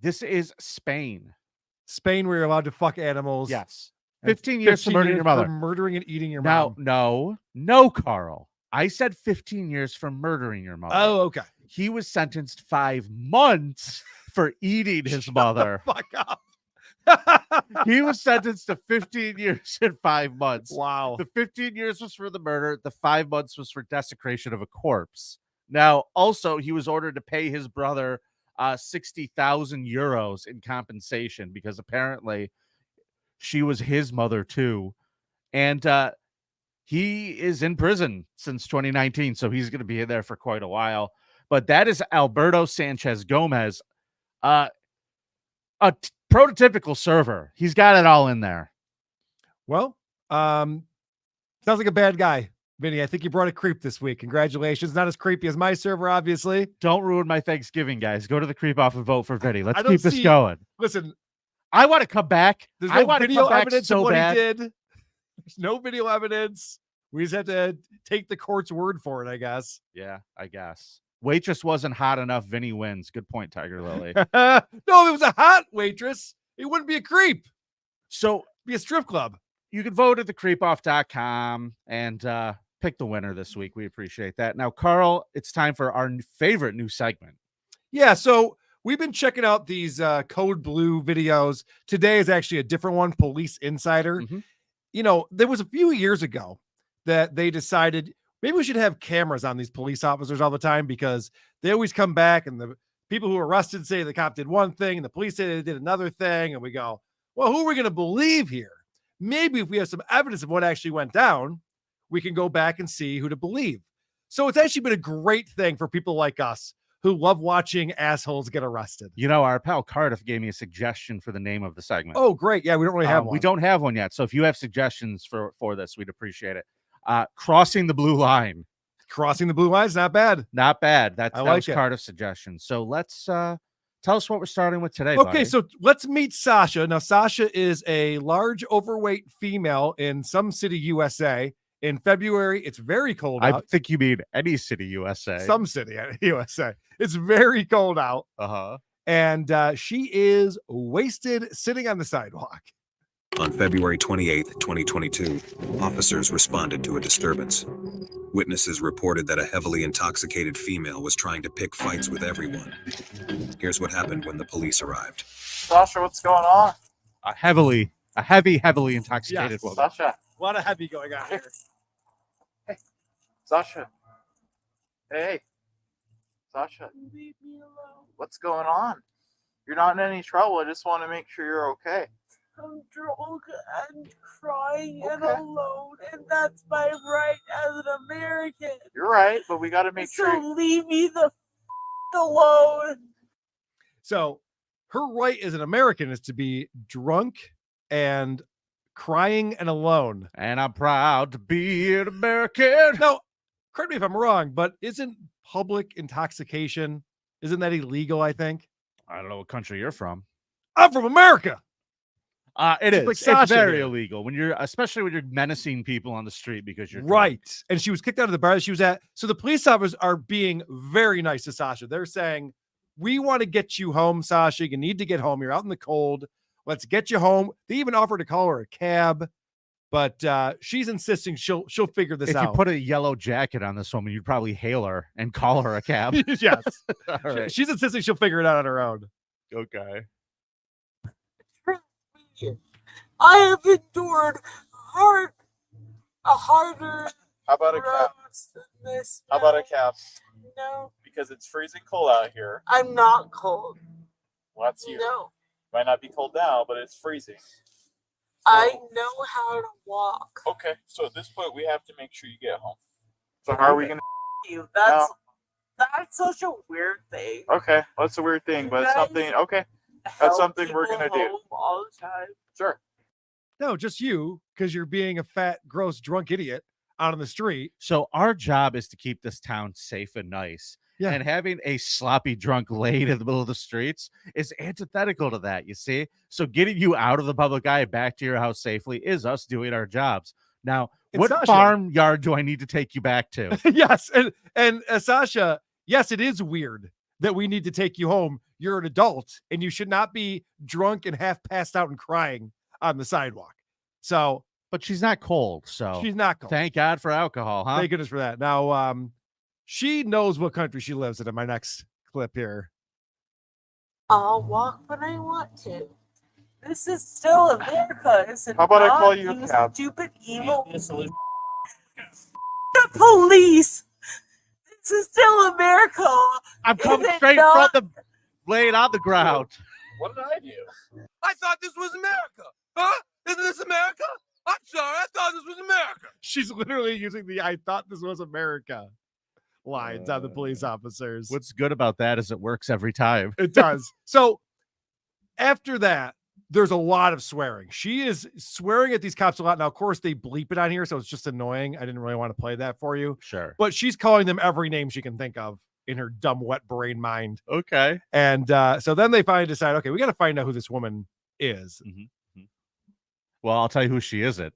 [SPEAKER 6] This is Spain.
[SPEAKER 7] Spain, where you're allowed to fuck animals.
[SPEAKER 6] Yes. 15 years for murdering your mother.
[SPEAKER 7] For murdering and eating your
[SPEAKER 6] mom. No, Carl. I said 15 years for murdering your mother.
[SPEAKER 7] Oh, okay.
[SPEAKER 6] He was sentenced 5 months for eating his mother.
[SPEAKER 7] Fuck up.
[SPEAKER 6] He was sentenced to 15 years and 5 months.
[SPEAKER 7] Wow.
[SPEAKER 6] The 15 years was for the murder. The 5 months was for desecration of a corpse. Now, also, he was ordered to pay his brother 60,000 euros in compensation because apparently she was his mother too. And he is in prison since 2019, so he's going to be in there for quite a while. But that is Alberto Sanchez Gomez, a prototypical server. He's got it all in there.
[SPEAKER 7] Well, sounds like a bad guy. Vinny, I think you brought a creep this week. Congratulations. Not as creepy as my server, obviously.
[SPEAKER 6] Don't ruin my Thanksgiving, guys. Go to the Creep Off and vote for Vinny. Let's keep this going.
[SPEAKER 7] Listen,
[SPEAKER 6] I want to come back.
[SPEAKER 7] There's
[SPEAKER 6] I
[SPEAKER 7] no
[SPEAKER 6] want to
[SPEAKER 7] video
[SPEAKER 6] come back
[SPEAKER 7] evidence
[SPEAKER 6] so
[SPEAKER 7] of what
[SPEAKER 6] bad.
[SPEAKER 7] he did. There's no video evidence. We just have to take the court's word for it, I guess.
[SPEAKER 6] Yeah, I guess. Waitress wasn't hot enough. Vinny wins. Good point, Tiger Lily.
[SPEAKER 7] No, if it was a hot waitress, it wouldn't be a creep.
[SPEAKER 6] So
[SPEAKER 7] it'd be a strip club.
[SPEAKER 6] You can vote at thecreepoff.com and pick the winner this week. We appreciate that. Now, Carl, it's time for our favorite new segment.
[SPEAKER 7] Yeah, so we've been checking out these Code Blue videos. Today is actually a different one, Police Insider. You know, there was a few years ago that they decided maybe we should have cameras on these police officers all the time because they always come back and the people who are arrested say the cop did one thing and the police say they did another thing. And we go, well, who are we going to believe here? Maybe if we have some evidence of what actually went down, we can go back and see who to believe. So it's actually been a great thing for people like us who love watching assholes get arrested.
[SPEAKER 6] You know, our pal Cardiff gave me a suggestion for the name of the segment.
[SPEAKER 7] Oh, great. Yeah, we don't really have one.
[SPEAKER 6] We don't have one yet. So if you have suggestions for this, we'd appreciate it. Crossing the blue line.
[SPEAKER 7] Crossing the blue line is not bad.
[SPEAKER 6] Not bad. That
[SPEAKER 7] like
[SPEAKER 6] was Cardiff's suggestion. So let's tell us what we're starting with today.
[SPEAKER 7] Okay,
[SPEAKER 6] buddy.
[SPEAKER 7] so let's meet Sasha. Now, Sasha is a large, overweight female in some city, USA. In February, it's very cold out.
[SPEAKER 6] I think you mean any city, USA.
[SPEAKER 7] Some city, USA. It's very cold out.
[SPEAKER 6] Uh-huh.
[SPEAKER 7] And she is wasted sitting on the sidewalk.
[SPEAKER 13] On February 28th, 2022, officers responded to a disturbance. Witnesses reported that a heavily intoxicated female was trying to pick fights with everyone. Here's what happened when the police arrived.
[SPEAKER 14] Sasha, what's going on?
[SPEAKER 6] A heavily intoxicated woman.
[SPEAKER 14] Sasha.
[SPEAKER 7] A lot of heavy going on here.
[SPEAKER 14] Hey, Sasha. Hey, Sasha.
[SPEAKER 12] Leave me alone.
[SPEAKER 14] What's going on? You're not in any trouble. I just want to make sure you're okay.
[SPEAKER 12] I'm drunk and crying and
[SPEAKER 14] Okay.
[SPEAKER 12] alone, and that's my right as an American.
[SPEAKER 14] You're right, but we got to make
[SPEAKER 12] So
[SPEAKER 14] sure.
[SPEAKER 12] leave me the alone.
[SPEAKER 7] So her right as an American is to be drunk and crying and alone.
[SPEAKER 6] And I'm proud to be an American.
[SPEAKER 7] Now, correct me if I'm wrong, but isn't public intoxication, isn't that illegal, I think?
[SPEAKER 6] I don't know what country you're from.
[SPEAKER 7] I'm from America.
[SPEAKER 6] It is.
[SPEAKER 7] like
[SPEAKER 6] It's
[SPEAKER 7] Sasha
[SPEAKER 6] very
[SPEAKER 7] here.
[SPEAKER 6] illegal especially when you're menacing people on the street because you're drunk.
[SPEAKER 7] Right. And she was kicked out of the bar that she was at. So the police officers are being very nice to Sasha. They're saying, we want to get you home, Sasha. You need to get home. You're out in the cold. Let's get you home. They even offered to call her a cab, but she's insisting she'll figure this
[SPEAKER 6] If
[SPEAKER 7] out.
[SPEAKER 6] you put a yellow jacket on this woman, you'd probably hail her and call her a cab.
[SPEAKER 7] Yes.
[SPEAKER 6] All right.
[SPEAKER 7] She's insisting she'll figure it out on her own.
[SPEAKER 6] Okay.
[SPEAKER 12] I have endured a harder
[SPEAKER 14] How about a cab?
[SPEAKER 12] roads than this.
[SPEAKER 14] How about a cab?
[SPEAKER 12] No,
[SPEAKER 14] Because it's freezing cold out here.
[SPEAKER 12] I'm not cold.
[SPEAKER 14] Well, that's you.
[SPEAKER 12] No,
[SPEAKER 14] Might not be cold now, but it's freezing.
[SPEAKER 12] I know how to walk.
[SPEAKER 14] Okay, so at this point, we have to make sure you get home. So how are we gonna?
[SPEAKER 12] You. That's such a weird thing.
[SPEAKER 14] Okay, well, that's a weird thing, but it's
[SPEAKER 12] guys
[SPEAKER 14] something. Okay,
[SPEAKER 12] Help
[SPEAKER 14] something we're
[SPEAKER 12] people
[SPEAKER 14] gonna do.
[SPEAKER 12] home all the time.
[SPEAKER 14] Sure.
[SPEAKER 7] No, just you, because you're being a fat, gross, drunk idiot out on the street.
[SPEAKER 6] So our job is to keep this town safe and nice.
[SPEAKER 7] Yeah.
[SPEAKER 6] And having a sloppy drunk laid in the middle of the streets is antithetical to that, you see? So getting you out of the public eye back to your house safely is us doing our jobs. Now,
[SPEAKER 7] And
[SPEAKER 6] what
[SPEAKER 7] Sasha-
[SPEAKER 6] farmyard do I need to take you back to?
[SPEAKER 7] Yes. And Sasha, yes, it is weird that we need to take you home. You're an adult and you should not be drunk and half passed out and crying on the sidewalk. So,
[SPEAKER 6] But she's not cold, so
[SPEAKER 7] she's not cold.
[SPEAKER 6] thank God for alcohol, huh?
[SPEAKER 7] Thank goodness for that. Now, she knows what country she lives in my next clip here.
[SPEAKER 12] I'll walk when I want to. This is still America, isn't it?
[SPEAKER 14] How about I
[SPEAKER 12] not?
[SPEAKER 14] call you a
[SPEAKER 12] You
[SPEAKER 14] cab?
[SPEAKER 12] stupid, evil. The police. This is still America.
[SPEAKER 6] I'm coming
[SPEAKER 12] Is it
[SPEAKER 6] straight
[SPEAKER 12] not?
[SPEAKER 6] from the laid on the ground.
[SPEAKER 14] What did I do?
[SPEAKER 4] I thought this was America. Huh? Isn't this America? I'm sorry. I thought this was America.
[SPEAKER 7] She's literally using the "I thought this was America" lines on the police officers.
[SPEAKER 6] What's good about that is it works every time.
[SPEAKER 7] It does. So after that, there's a lot of swearing. She is swearing at these cops a lot. Now, of course, they bleep it on here, so it's just annoying. I didn't really want to play that for you.
[SPEAKER 6] Sure.
[SPEAKER 7] But she's calling them every name she can think of in her dumb, wet brain mind.
[SPEAKER 6] Okay.
[SPEAKER 7] And so then they finally decide, okay, we got to find out who this woman is.
[SPEAKER 6] Well, I'll tell you who she isn't.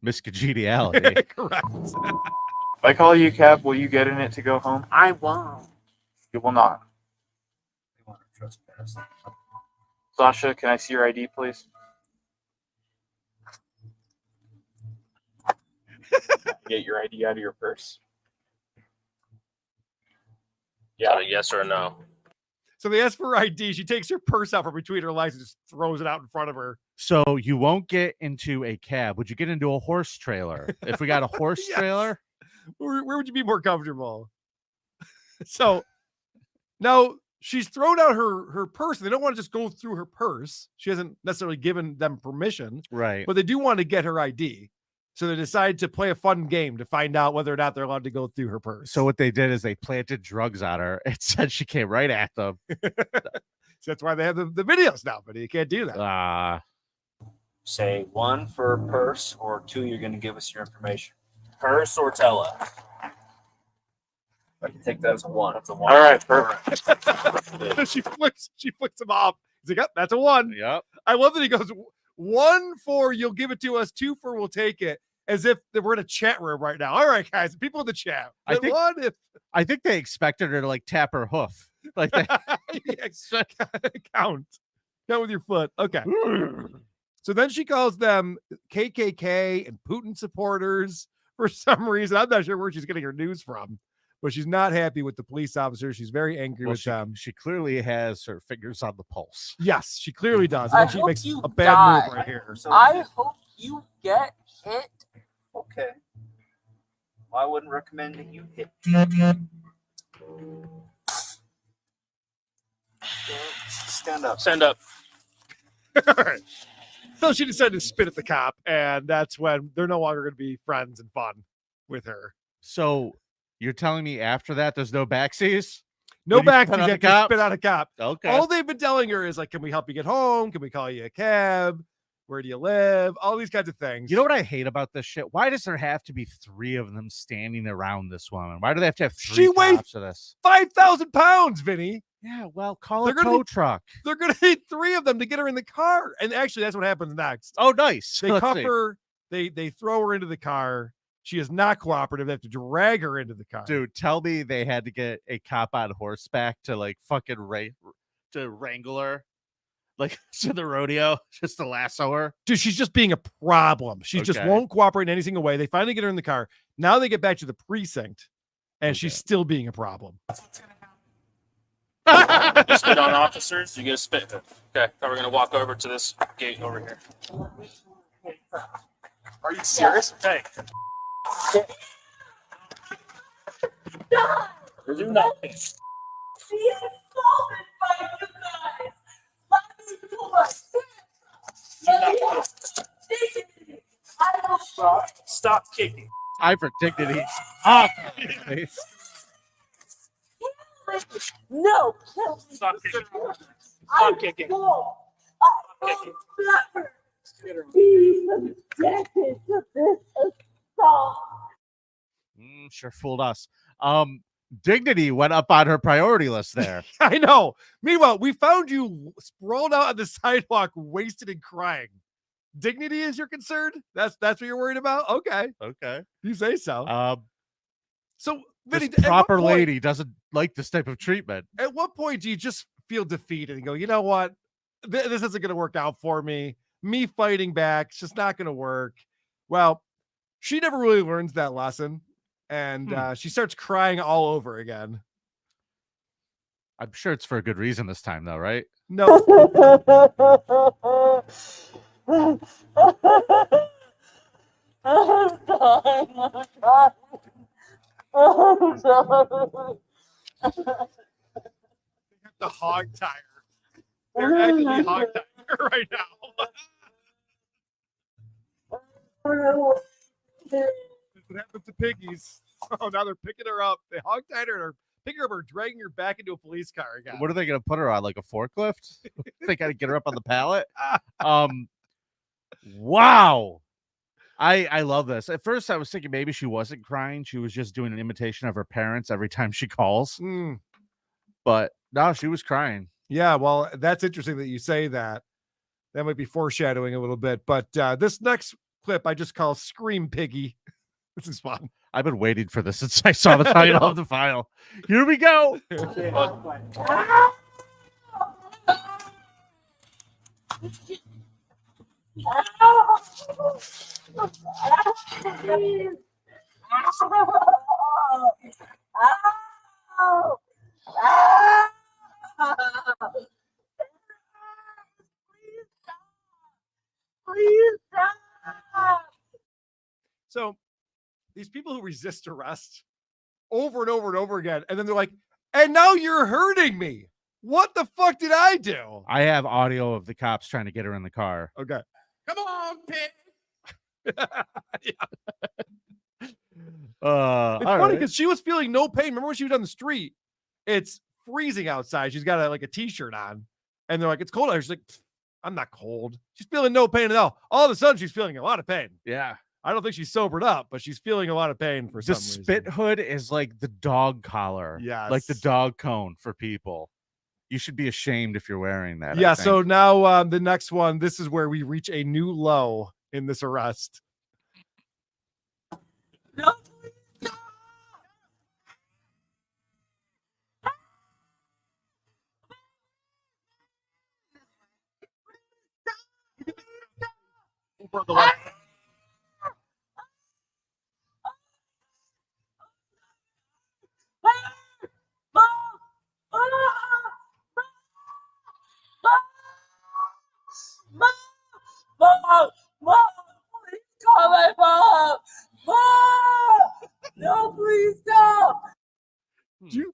[SPEAKER 6] Miss Congeniality.
[SPEAKER 7] Correct.
[SPEAKER 14] If I call you a cab, will you get in it to go home?
[SPEAKER 12] I won't.
[SPEAKER 14] You will not. Sasha, can I see your ID, please? Get your ID out of your purse.
[SPEAKER 5] Yeah, yes or no.
[SPEAKER 7] So they ask for her ID. She takes her purse out from between her legs and just throws it out in front of her.
[SPEAKER 6] So you won't get into a cab. Would you get into a horse trailer? If we got a horse
[SPEAKER 7] Yes.
[SPEAKER 6] trailer?
[SPEAKER 7] Where would you be more comfortable? So now she's thrown out her purse. They don't want to just go through her purse. She hasn't necessarily given them permission,
[SPEAKER 6] Right.
[SPEAKER 7] but they do want to get her ID. So they decided to play a fun game to find out whether or not they're allowed to go through her purse.
[SPEAKER 6] So what they did is they planted drugs on her. It said she came right at them.
[SPEAKER 7] So that's why they have the videos now, but you can't do that.
[SPEAKER 5] Say 1 for purse, or 2, you're going to give us your information. Purse or Tella? I can take that as a 1. That's a 1.
[SPEAKER 7] All right, perfect. she flips them off. He's like, yep, that's a 1.
[SPEAKER 6] Yep.
[SPEAKER 7] I love that he goes 1 for you'll give it to us, 2 for we'll take it, as if we're in a chat room right now. All right, guys, people in the chat.
[SPEAKER 6] I think they expected her to like tap her hoof, like that.
[SPEAKER 7] Count with your foot. Okay. So then she calls them KKK and Putin supporters for some reason. I'm not sure where she's getting her news from, but she's not happy with the police officers. She's very angry with them.
[SPEAKER 6] She clearly has her fingers on the pulse.
[SPEAKER 7] Yes, she clearly does.
[SPEAKER 12] I
[SPEAKER 7] And she
[SPEAKER 12] hope
[SPEAKER 7] makes
[SPEAKER 12] you
[SPEAKER 7] a bad
[SPEAKER 12] die.
[SPEAKER 7] move right here.
[SPEAKER 12] I hope you get hit.
[SPEAKER 5] Okay. Well, I wouldn't recommend that you hit. Stand up. Stand up.
[SPEAKER 7] All right. So she decided to spit at the cop, and that's when they're no longer going to be friends and fun with her.
[SPEAKER 6] So you're telling me after that there's no backsies?
[SPEAKER 7] No
[SPEAKER 6] When you
[SPEAKER 7] back
[SPEAKER 6] spit
[SPEAKER 7] to
[SPEAKER 6] on the
[SPEAKER 7] get
[SPEAKER 6] cop?
[SPEAKER 7] spit on a cop.
[SPEAKER 6] Okay.
[SPEAKER 7] All they've been telling her is like, can we help you get home? Can we call you a cab? Where do you live? All these kinds of things.
[SPEAKER 6] You know what I hate about this shit? Why does there have to be 3 of them standing around this woman? Why do they have to have 3
[SPEAKER 7] She weighs
[SPEAKER 6] cops for this?
[SPEAKER 7] 5,000 pounds, Vinny.
[SPEAKER 6] Yeah, well, call a tow truck.
[SPEAKER 7] They're going to need 3 of them to get her in the car. And actually, that's what happens next.
[SPEAKER 6] Oh, nice.
[SPEAKER 7] They
[SPEAKER 6] Let's
[SPEAKER 7] cuff
[SPEAKER 6] see.
[SPEAKER 7] her. They throw her into the car. She is not cooperative. They have to drag her into the car.
[SPEAKER 6] Dude, tell me they had to get a cop on horseback to like fucking to wrangle her, like to the rodeo, just to lasso her.
[SPEAKER 7] Dude, she's just being a problem. She just
[SPEAKER 6] Okay.
[SPEAKER 7] won't cooperate in any single way. They finally get her in the car. Now they get back to the precinct, and she's still being a problem.
[SPEAKER 5] You spit on officers, you get a spit. Okay, now we're going to walk over to this gate over here. Are you serious? Hey. Do not. Stop kicking.
[SPEAKER 6] I for dignity.
[SPEAKER 12] No,
[SPEAKER 5] Stop kicking.
[SPEAKER 12] I'm
[SPEAKER 5] Stop kicking.
[SPEAKER 12] full. I will never be subjected to this assault.
[SPEAKER 6] Sure fooled us. Dignity went up on her priority list there.
[SPEAKER 7] I know. Meanwhile, we found you sprawled out on the sidewalk, wasted and crying. Dignity is your concern? That's what you're worried about? Okay.
[SPEAKER 6] Okay.
[SPEAKER 7] You say so. So, Vinny,
[SPEAKER 6] This proper lady doesn't like this type of treatment.
[SPEAKER 7] At what point do you just feel defeated and go, you know what? This isn't going to work out for me. Me fighting back, it's just not going to work. Well, she never really learns that lesson. And she starts crying all over again.
[SPEAKER 6] I'm sure it's for a good reason this time, though, right?
[SPEAKER 7] No.
[SPEAKER 12] I'm sorry. I'm sorry.
[SPEAKER 7] The hog tire. They're actually hog tire right now. What happened to piggies? Oh, now they're picking her up. They hog tied her and are picking her up or dragging her back into a police car again.
[SPEAKER 6] What are they going to put her on? Like a forklift? They got to get her up on the pallet. Wow. I love this. At first, I was thinking maybe she wasn't crying. She was just doing an imitation of her parents every time she calls. But no, she was crying.
[SPEAKER 7] Yeah, well, that's interesting that you say that. That might be foreshadowing a little bit. But this next clip I just call Scream Piggy. This is fun.
[SPEAKER 6] I've been waiting for this since I saw the title of the file. Here we go.
[SPEAKER 12] Please stop.
[SPEAKER 7] So these people who resist arrest over and over and over again, and then they're like, and now you're hurting me. What the fuck did I do?
[SPEAKER 6] I have audio of the cops trying to get her in the car.
[SPEAKER 7] Okay.
[SPEAKER 4] Come on, pig.
[SPEAKER 7] It's
[SPEAKER 6] all
[SPEAKER 7] funny
[SPEAKER 6] right.
[SPEAKER 7] because she was feeling no pain. Remember when she was on the street? It's freezing outside. She's got like a t-shirt on, and they're like, "It's cold out here." She's like, "I'm not cold." She's feeling no pain at all. All of a sudden, she's feeling a lot of pain.
[SPEAKER 6] Yeah.
[SPEAKER 7] I don't think she's sobered up, but she's feeling a lot of pain for
[SPEAKER 6] The
[SPEAKER 7] some reason.
[SPEAKER 6] spit hood is like the dog collar.
[SPEAKER 7] Yes.
[SPEAKER 6] Like the dog cone for people. You should be ashamed if you're wearing that.
[SPEAKER 7] Yeah.
[SPEAKER 6] I think.
[SPEAKER 7] So now the next one. This is where we reach a new low in this arrest.
[SPEAKER 12] No, Mom! Mom! Please call my mom! Mom! No, please stop!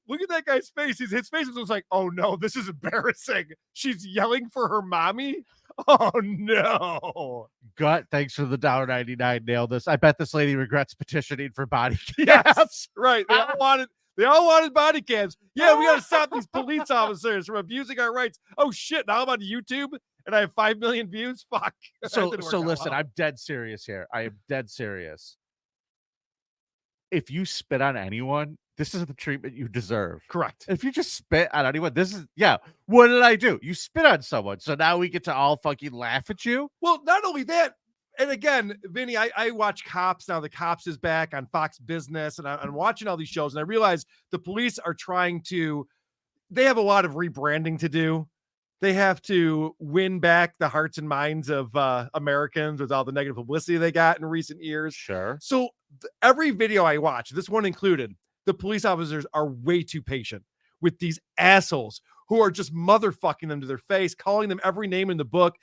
[SPEAKER 7] Look at that guy's face. His face was like, "Oh no, this is embarrassing." She's yelling for her mommy. Oh no!
[SPEAKER 6] Gut, thanks for the $1.99. Nailed this. I bet this lady regrets petitioning for body cams.
[SPEAKER 7] Yes, right. They all wanted body cams. Yeah, we got to stop these police officers from abusing our rights. Oh shit! Now I'm on YouTube and I have 5 million views. Fuck.
[SPEAKER 6] So
[SPEAKER 7] That didn't work out
[SPEAKER 6] listen,
[SPEAKER 7] well.
[SPEAKER 6] I'm dead serious here. I am dead serious. If you spit on anyone, this is the treatment you deserve.
[SPEAKER 7] Correct.
[SPEAKER 6] If you just spit on anyone, this is what did I do? You spit on someone, so now we get to all fucking laugh at you.
[SPEAKER 7] Well, not only that, and again, Vinny, I watch Cops now. The Cops is back on Fox Business, and I'm watching all these shows, and I realize the police are trying to. They have a lot of rebranding to do. They have to win back the hearts and minds of Americans with all the negative publicity they got in recent years.
[SPEAKER 6] Sure.
[SPEAKER 7] So every video I watch, this one included, the police officers are way too patient with these assholes who are just motherfucking them to their face, calling them every name in the book,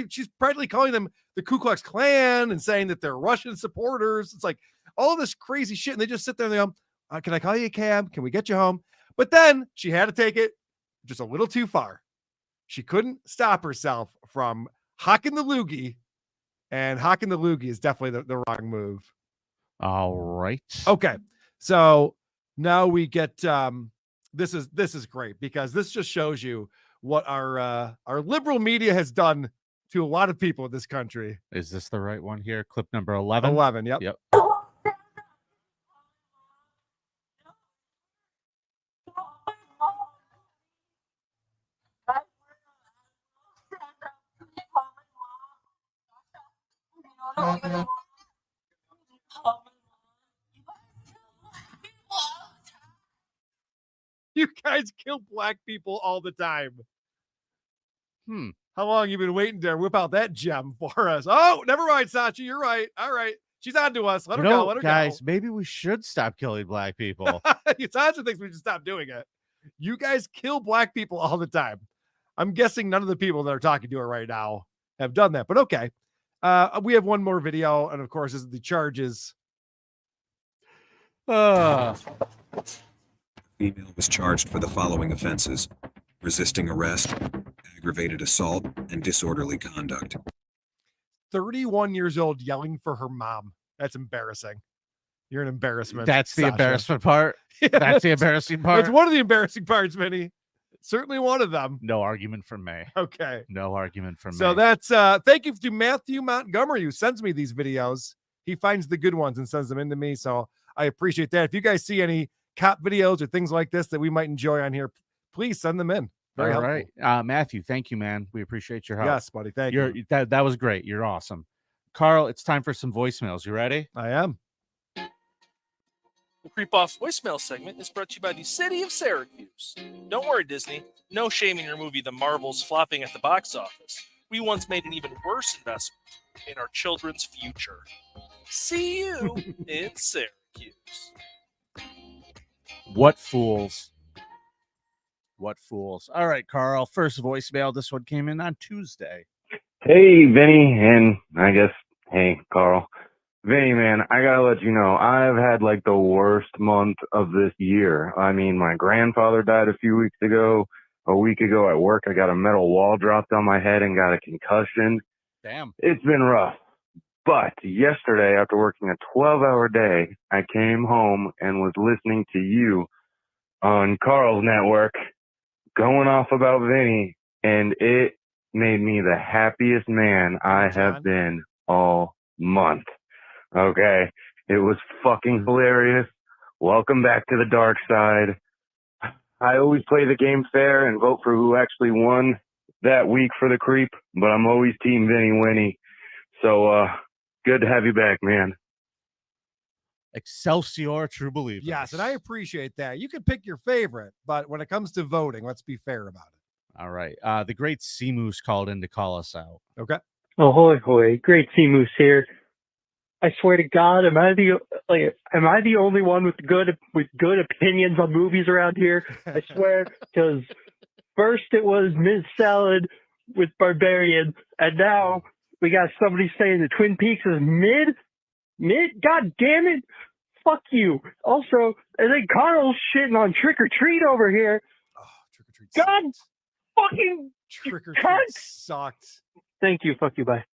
[SPEAKER 7] she's practically calling them the Ku Klux Klan and saying that they're Russian supporters. It's like all this crazy shit. And they just sit there and they go, "Can I call you a cab? Can we get you home?" But then she had to take it just a little too far. She couldn't stop herself from hocking the loogie, and hocking the loogie is definitely the wrong move.
[SPEAKER 6] All right.
[SPEAKER 7] Okay. So now we get this is great because this just shows you what our liberal media has done to a lot of people in this country.
[SPEAKER 6] Is this the right one here? Clip number 11?
[SPEAKER 7] 11, yep.
[SPEAKER 6] Yep.
[SPEAKER 7] You guys kill black people all the time.
[SPEAKER 6] Hmm.
[SPEAKER 7] How long you been waiting to whip out that gem for us? Oh, never mind, Sachi. You're right. All right. She's on to us. Let her go. Let her
[SPEAKER 6] guys, maybe we should stop killing black people.
[SPEAKER 7] go. Sachi thinks we should stop doing it. You guys kill black people all the time. I'm guessing none of the people that are talking to her right now have done that, but okay. We have one more video, and of course, this is the charges.
[SPEAKER 13] Female was charged for the following offenses: resisting arrest, aggravated assault, and disorderly conduct.
[SPEAKER 7] 31 years old yelling for her mom. That's embarrassing. You're an embarrassment.
[SPEAKER 6] That's the
[SPEAKER 7] Sasha.
[SPEAKER 6] embarrassment part. That's the embarrassing part.
[SPEAKER 7] That's one of the embarrassing parts, Vinny. Certainly one of them.
[SPEAKER 6] No argument from me.
[SPEAKER 7] Okay.
[SPEAKER 6] No argument from
[SPEAKER 7] So
[SPEAKER 6] me.
[SPEAKER 7] that's thank you to Matthew Montgomery, who sends me these videos. He finds the good ones and sends them in to me. So I appreciate that. If you guys see any cop videos or things like this that we might enjoy on here, please send them in. Very
[SPEAKER 6] All
[SPEAKER 7] helpful.
[SPEAKER 6] right. Matthew, thank you, man. We appreciate your help.
[SPEAKER 7] Yes, buddy. Thank you.
[SPEAKER 6] That was great. You're awesome. Carl, it's time for some voicemails. You ready?
[SPEAKER 7] I am.
[SPEAKER 15] The Creep Off voicemail segment is brought to you by the City of Syracuse. Don't worry, Disney. No shaming your movie The Marvels flopping at the box office. We once made an even worse investment in our children's future. See you in Syracuse.
[SPEAKER 6] What fools. What fools. All right, Carl. First voicemail. This one came in on Tuesday.
[SPEAKER 16] Hey, Vinny, and I guess, hey, Carl. Vinny, man, I gotta let you know, I've had like the worst month of this year. I mean, my grandfather died a few weeks ago. A week ago at work, I got a metal wall dropped on my head and got a concussion.
[SPEAKER 6] Damn.
[SPEAKER 16] It's been rough. But yesterday, after working a 12-hour day, I came home and was listening to you on Karl's network going off about Vinny, and it made me the happiest man I have been all month. Okay? It was fucking hilarious. Welcome back to the dark side. I always play the game fair and vote for who actually won that week for the creep, but I'm always Team Vinny Winnie. So, good to have you back, man.
[SPEAKER 6] Excelsior, true believers.
[SPEAKER 7] Yes, and I appreciate that. You can pick your favorite, but when it comes to voting, let's be fair about it.
[SPEAKER 6] All right. The great Sea Moose called in to call us out.
[SPEAKER 7] Okay.
[SPEAKER 17] Oh, hoy, hoy. Great Sea Moose here. I swear to God, am I the only one with good opinions on movies around here? I swear, because first it was Ms. Salad with Barbarian, and now we got somebody saying that Twin Peaks is mid. God damn it! Fuck you. Also, and then Carl's shitting on Trick or Treat over here.
[SPEAKER 7] Oh, Trick or Treat.
[SPEAKER 17] God, fucking
[SPEAKER 7] Trick or
[SPEAKER 17] cunt.
[SPEAKER 7] Treat sucked.
[SPEAKER 17] Thank you. Fuck you. Bye.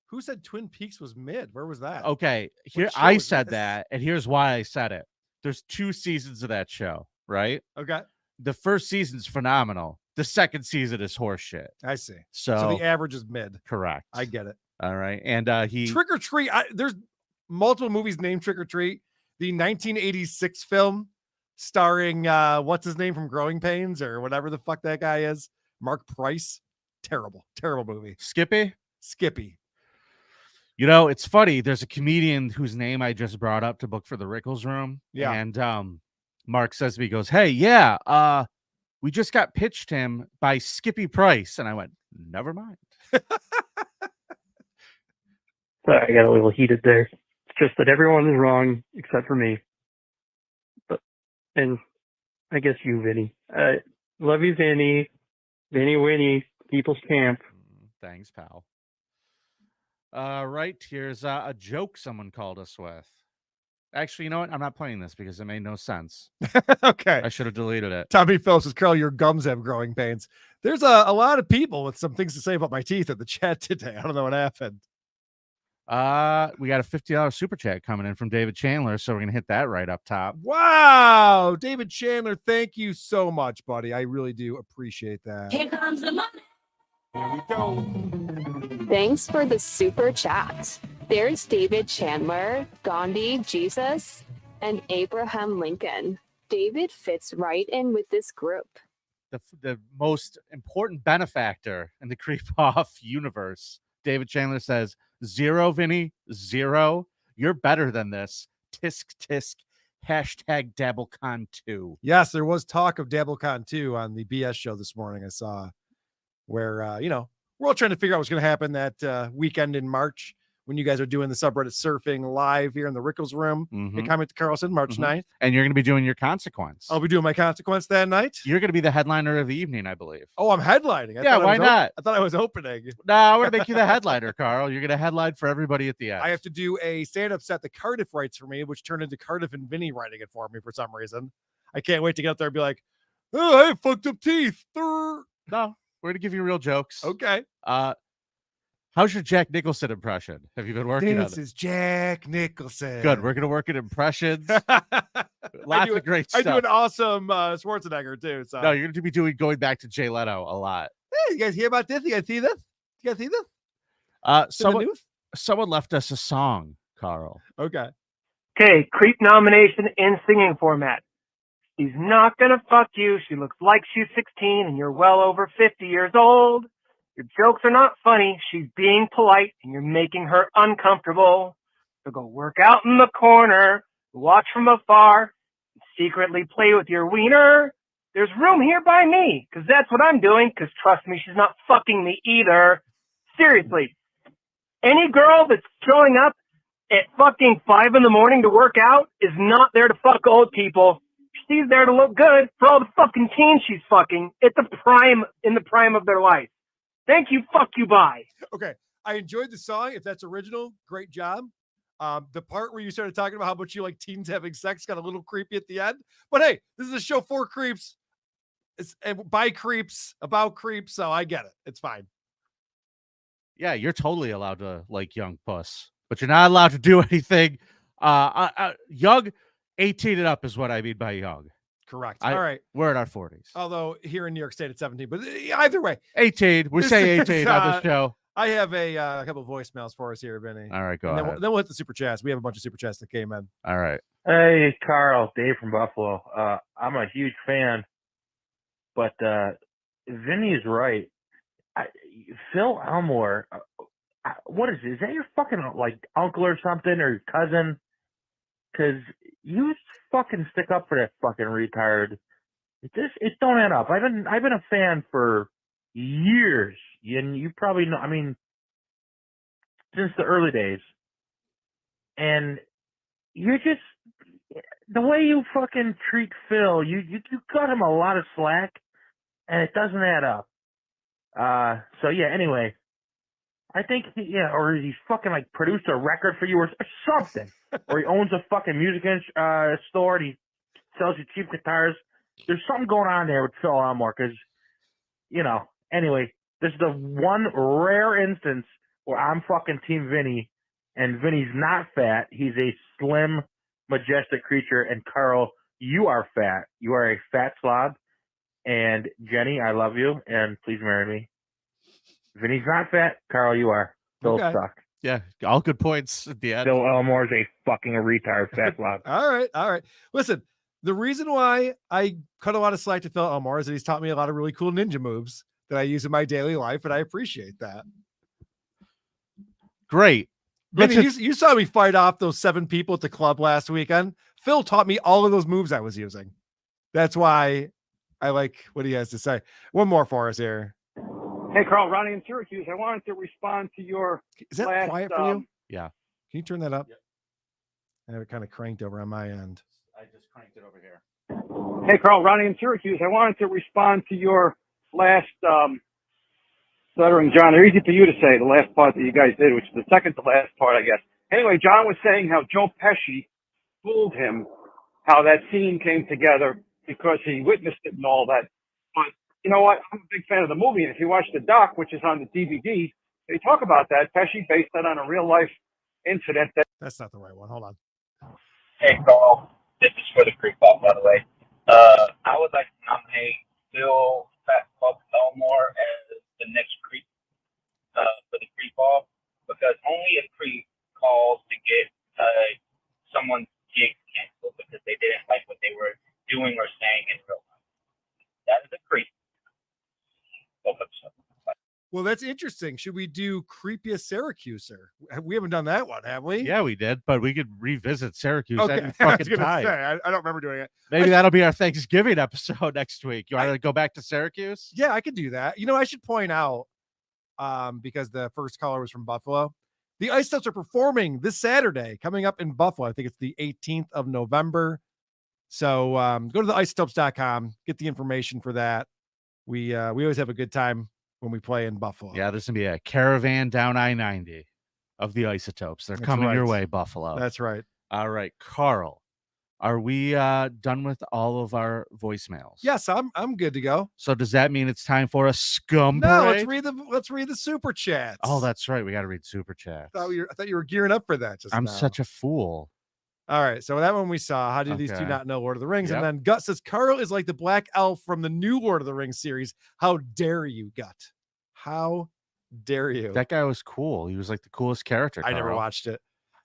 [SPEAKER 7] Who said Twin Peaks was mid? Where was that?
[SPEAKER 6] Okay, here
[SPEAKER 7] What show
[SPEAKER 6] I
[SPEAKER 7] is
[SPEAKER 6] said
[SPEAKER 7] this?
[SPEAKER 6] that, and here's why I said it. There's 2 seasons of that show, right?
[SPEAKER 7] Okay.
[SPEAKER 6] The first season's phenomenal. The second season is horseshit.
[SPEAKER 7] I see.
[SPEAKER 6] So
[SPEAKER 7] the average is mid.
[SPEAKER 6] correct.
[SPEAKER 7] I get it.
[SPEAKER 6] All right, and he
[SPEAKER 7] Trick or Treat. There's multiple movies named Trick or Treat. The 1986 film starring what's his name from Growing Pains or whatever the fuck that guy is, Mark Price. Terrible movie.
[SPEAKER 6] Skippy.
[SPEAKER 7] You
[SPEAKER 6] know, it's funny. There's a comedian whose name I just brought up to book for the Rickles Room.
[SPEAKER 7] Yeah.
[SPEAKER 6] And Mark says to me, he goes, "Hey, yeah, we just got pitched him by Skippy Price." And I went, "Never mind."
[SPEAKER 17] Sorry, I got a little heated there. It's just that everyone is wrong except for me. And I guess you, Vinny. Love you, Vinny. Vinny Winnie, People's Camp.
[SPEAKER 6] Thanks, pal. Right, here's a joke someone called us with. Actually, you know what? I'm not playing this because it made no sense.
[SPEAKER 7] Okay.
[SPEAKER 6] I should have deleted it.
[SPEAKER 7] Tommy Phillips says, Carl, your gums have growing pains. There's a lot of people with some things to say about my teeth in the chat today. I don't know what happened.
[SPEAKER 6] We got a $50 super chat coming in from David Chandler, so we're gonna hit that right up top.
[SPEAKER 7] Wow. David Chandler, thank you so much, buddy. I really do appreciate that.
[SPEAKER 18] Here comes the money.
[SPEAKER 7] Here we go.
[SPEAKER 19] Thanks for the super chat. There's David Chandler, Gandhi, Jesus, and Abraham Lincoln. David fits right in with this group.
[SPEAKER 6] The most important benefactor in the Creep Off universe. David Chandler says, 0, Vinny, 0. You're better than this. Tisk tisk. Hashtag DabbleCon2.
[SPEAKER 7] Yes, there was talk of DabbleCon 2 on the BS show this morning. I saw where, we're all trying to figure out what's going to happen that weekend in March when you guys are doing the subreddit surfing live here in the Rickles Room.
[SPEAKER 6] Mhm.
[SPEAKER 7] Hey, comment to Carlson, March 9th.
[SPEAKER 6] And you're going to be doing your consequence.
[SPEAKER 7] I'll be doing my consequence that night.
[SPEAKER 6] You're going to be the headliner of the evening, I believe.
[SPEAKER 7] Oh, I'm headlining.
[SPEAKER 6] Yeah, why not?
[SPEAKER 7] I thought I was opening.
[SPEAKER 6] No, I want to make you the headliner, Carl. You're going to headline for everybody at the end.
[SPEAKER 7] I have to do a stand-up set that Cardiff writes for me, which turned into Cardiff and Vinny writing it for me for some reason. I can't wait to get up there and be like, "Oh, I have fucked up teeth."
[SPEAKER 6] No, we're going to give you real jokes.
[SPEAKER 7] Okay.
[SPEAKER 6] How's your Jack Nicholson impression? Have you been working on
[SPEAKER 7] This
[SPEAKER 6] it?
[SPEAKER 7] is Jack Nicholson.
[SPEAKER 6] Good. We're going to work at impressions.
[SPEAKER 7] I
[SPEAKER 6] Lots
[SPEAKER 7] do
[SPEAKER 6] of great
[SPEAKER 7] I
[SPEAKER 6] stuff.
[SPEAKER 7] do an awesome Schwarzenegger too. So
[SPEAKER 6] No, you're going to be going back to Jay Leno a lot.
[SPEAKER 7] Hey, you guys hear about this? You guys see this? You guys see this?
[SPEAKER 6] Someone left us a song, Carl.
[SPEAKER 7] Okay.
[SPEAKER 20] Okay, creep nomination in singing format. She's not gonna fuck you. She looks like she's 16 and you're well over 50 years old. Your jokes are not funny. She's being polite and you're making her uncomfortable. So go work out in the corner, watch from afar, secretly play with your wiener. There's room here by me, because that's what I'm doing, because trust me, she's not fucking me either. Seriously. Any girl that's showing up at fucking 5 in the morning to work out is not there to fuck old people. She's there to look good for all the fucking teens she's fucking in the prime of their life. Thank you. Fuck you. Bye.
[SPEAKER 7] Okay. I enjoyed the song. If that's original, great job. The part where you started talking about how much you like teens having sex got a little creepy at the end. But hey, this is a show for creeps. It's by creeps, about creeps. So I get it. It's fine.
[SPEAKER 6] Yeah, you're totally allowed to like young puss. but you're not allowed to do anything. Young, 18 and up is what I mean by young.
[SPEAKER 7] Correct. All right.
[SPEAKER 6] We're in our 40s.
[SPEAKER 7] Although here in New York State it's 17, but either way,
[SPEAKER 6] 18. We say 18 on this show.
[SPEAKER 7] I have a couple of voicemails for us here, Vinny.
[SPEAKER 6] All right, go
[SPEAKER 7] and
[SPEAKER 6] ahead.
[SPEAKER 7] then we'll hit the super chats. We have a bunch of super chats that came in.
[SPEAKER 6] All right.
[SPEAKER 18] Hey, Carl, Dave from Buffalo. I'm a huge fan, but Vinny is right. Phil Elmore, what is it? Is that your fucking like uncle or something or cousin? Because you fucking stick up for that fucking retard. It don't add up. I've been a fan for years, and you probably know. I mean, since the early days, and you're just the way you fucking treat Phil. You cut him a lot of slack, and it doesn't add up. So yeah. Anyway, I think or he's fucking like produced a record for you or something, or he owns a fucking music store and he sells you cheap guitars. There's something going on there with Phil Elmore, because Anyway, this is the one rare instance where I'm fucking Team Vinny, and Vinny's not fat. He's a slim, majestic creature. And Carl, you are fat. You are a fat slob. And Jenny, I love you, and please marry me. Vinny's not fat. Carl, you are. Phil suck.
[SPEAKER 6] Yeah, all good points at the end.
[SPEAKER 18] Phil Elmore's a fucking retard fat slob.
[SPEAKER 7] All right. Listen, the reason why I cut a lot of slack to Phil Elmore is that he's taught me a lot of really cool ninja moves that I use in my daily life, and I appreciate that.
[SPEAKER 6] Great.
[SPEAKER 7] Vinny, you saw me fight off those 7 people at the club last weekend. Phil taught me all of those moves I was using. That's why I like what he has to say. One more for us here.
[SPEAKER 21] Hey, Carl, Ronnie in Syracuse. I wanted to respond to your
[SPEAKER 7] Is that
[SPEAKER 21] last,
[SPEAKER 7] quiet for you?
[SPEAKER 6] Yeah.
[SPEAKER 7] Can you turn that up? Yep. I have it kind of cranked over on my end.
[SPEAKER 6] I just cranked it over here.
[SPEAKER 21] Hey, Carl, Ronnie in Syracuse. I wanted to respond to your last stuttering John. They're easy for you to say, the last part that you guys did, which is the second to last part, I guess. Anyway, John was saying how Joe Pesci fooled him, how that scene came together because he witnessed it and all that. But you know what? I'm a big fan of the movie, and if you watch the doc, which is on the DVD, they talk about that. Pesci based that on a real life incident.
[SPEAKER 7] That's not the right one. Hold on.
[SPEAKER 22] Hey, Carl. This is for the Creep Off, by the way. I would like to nominate Phil Fat Club Elmore as the next creep for the Creep Off, because only a creep calls to get someone's gig canceled because they didn't like what they were doing or saying in real life. That is a creep.
[SPEAKER 7] Well, that's interesting. Should we do Creepiest Syracuser? We haven't done that one, have we?
[SPEAKER 6] Yeah, we did, but we could revisit Syracuse
[SPEAKER 7] Okay.
[SPEAKER 6] any
[SPEAKER 7] I was
[SPEAKER 6] fucking
[SPEAKER 7] gonna
[SPEAKER 6] time.
[SPEAKER 7] say, I don't remember doing it.
[SPEAKER 6] Maybe that'll be our Thanksgiving episode next week. You want to go back to Syracuse?
[SPEAKER 7] Yeah, I could do that. I should point out, because the first caller was from Buffalo, the Ice Steps are performing this Saturday, coming up in Buffalo. I think it's the 18th of November. So go to the icesteps.com, get the information for that. We always have a good time when we play in Buffalo.
[SPEAKER 6] Yeah, there's gonna be a caravan down I-90 of the Isotopes. They're
[SPEAKER 7] That's
[SPEAKER 6] coming your
[SPEAKER 7] right.
[SPEAKER 6] way, Buffalo.
[SPEAKER 7] That's right.
[SPEAKER 6] All right, Carl, are we done with all of our voicemails?
[SPEAKER 7] Yes, I'm good to go.
[SPEAKER 6] So does that mean it's time for a scum
[SPEAKER 7] No,
[SPEAKER 6] parade?
[SPEAKER 7] let's read the super chats.
[SPEAKER 6] Oh, that's right. We got to read super chats.
[SPEAKER 7] I thought you were gearing up for that.
[SPEAKER 6] I'm
[SPEAKER 7] now.
[SPEAKER 6] such a fool.
[SPEAKER 7] All right, so that one we saw. How do these two
[SPEAKER 6] Okay.
[SPEAKER 7] not know Lord of the Rings?
[SPEAKER 6] Yep.
[SPEAKER 7] And then Gut says Carl is like the black elf from the new Lord of the Rings series. How dare you, Gut? How dare you?
[SPEAKER 6] That guy was cool. He was like the coolest character.
[SPEAKER 7] I never
[SPEAKER 6] Carl.
[SPEAKER 7] watched it.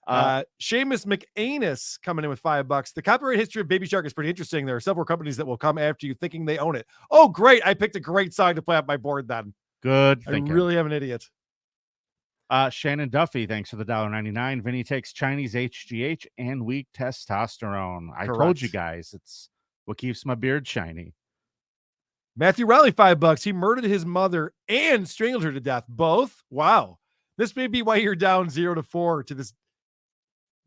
[SPEAKER 7] Seamus McAnus coming in with $5. The copyright history of Baby Shark is pretty interesting. There are several companies that will come after you thinking they own it. Oh, great. I picked a great song to play on my board then.
[SPEAKER 6] Good
[SPEAKER 7] I
[SPEAKER 6] thinking.
[SPEAKER 7] really am an idiot.
[SPEAKER 6] Shannon Duffy, thanks for the $1.99. Vinny takes Chinese HGH and weak testosterone. I told
[SPEAKER 7] Correct.
[SPEAKER 6] you guys, it's what keeps my beard shiny.
[SPEAKER 7] Matthew Riley, $5. He murdered his mother and strangled her to death. Both? Wow. This may be why you're down 0-4 to this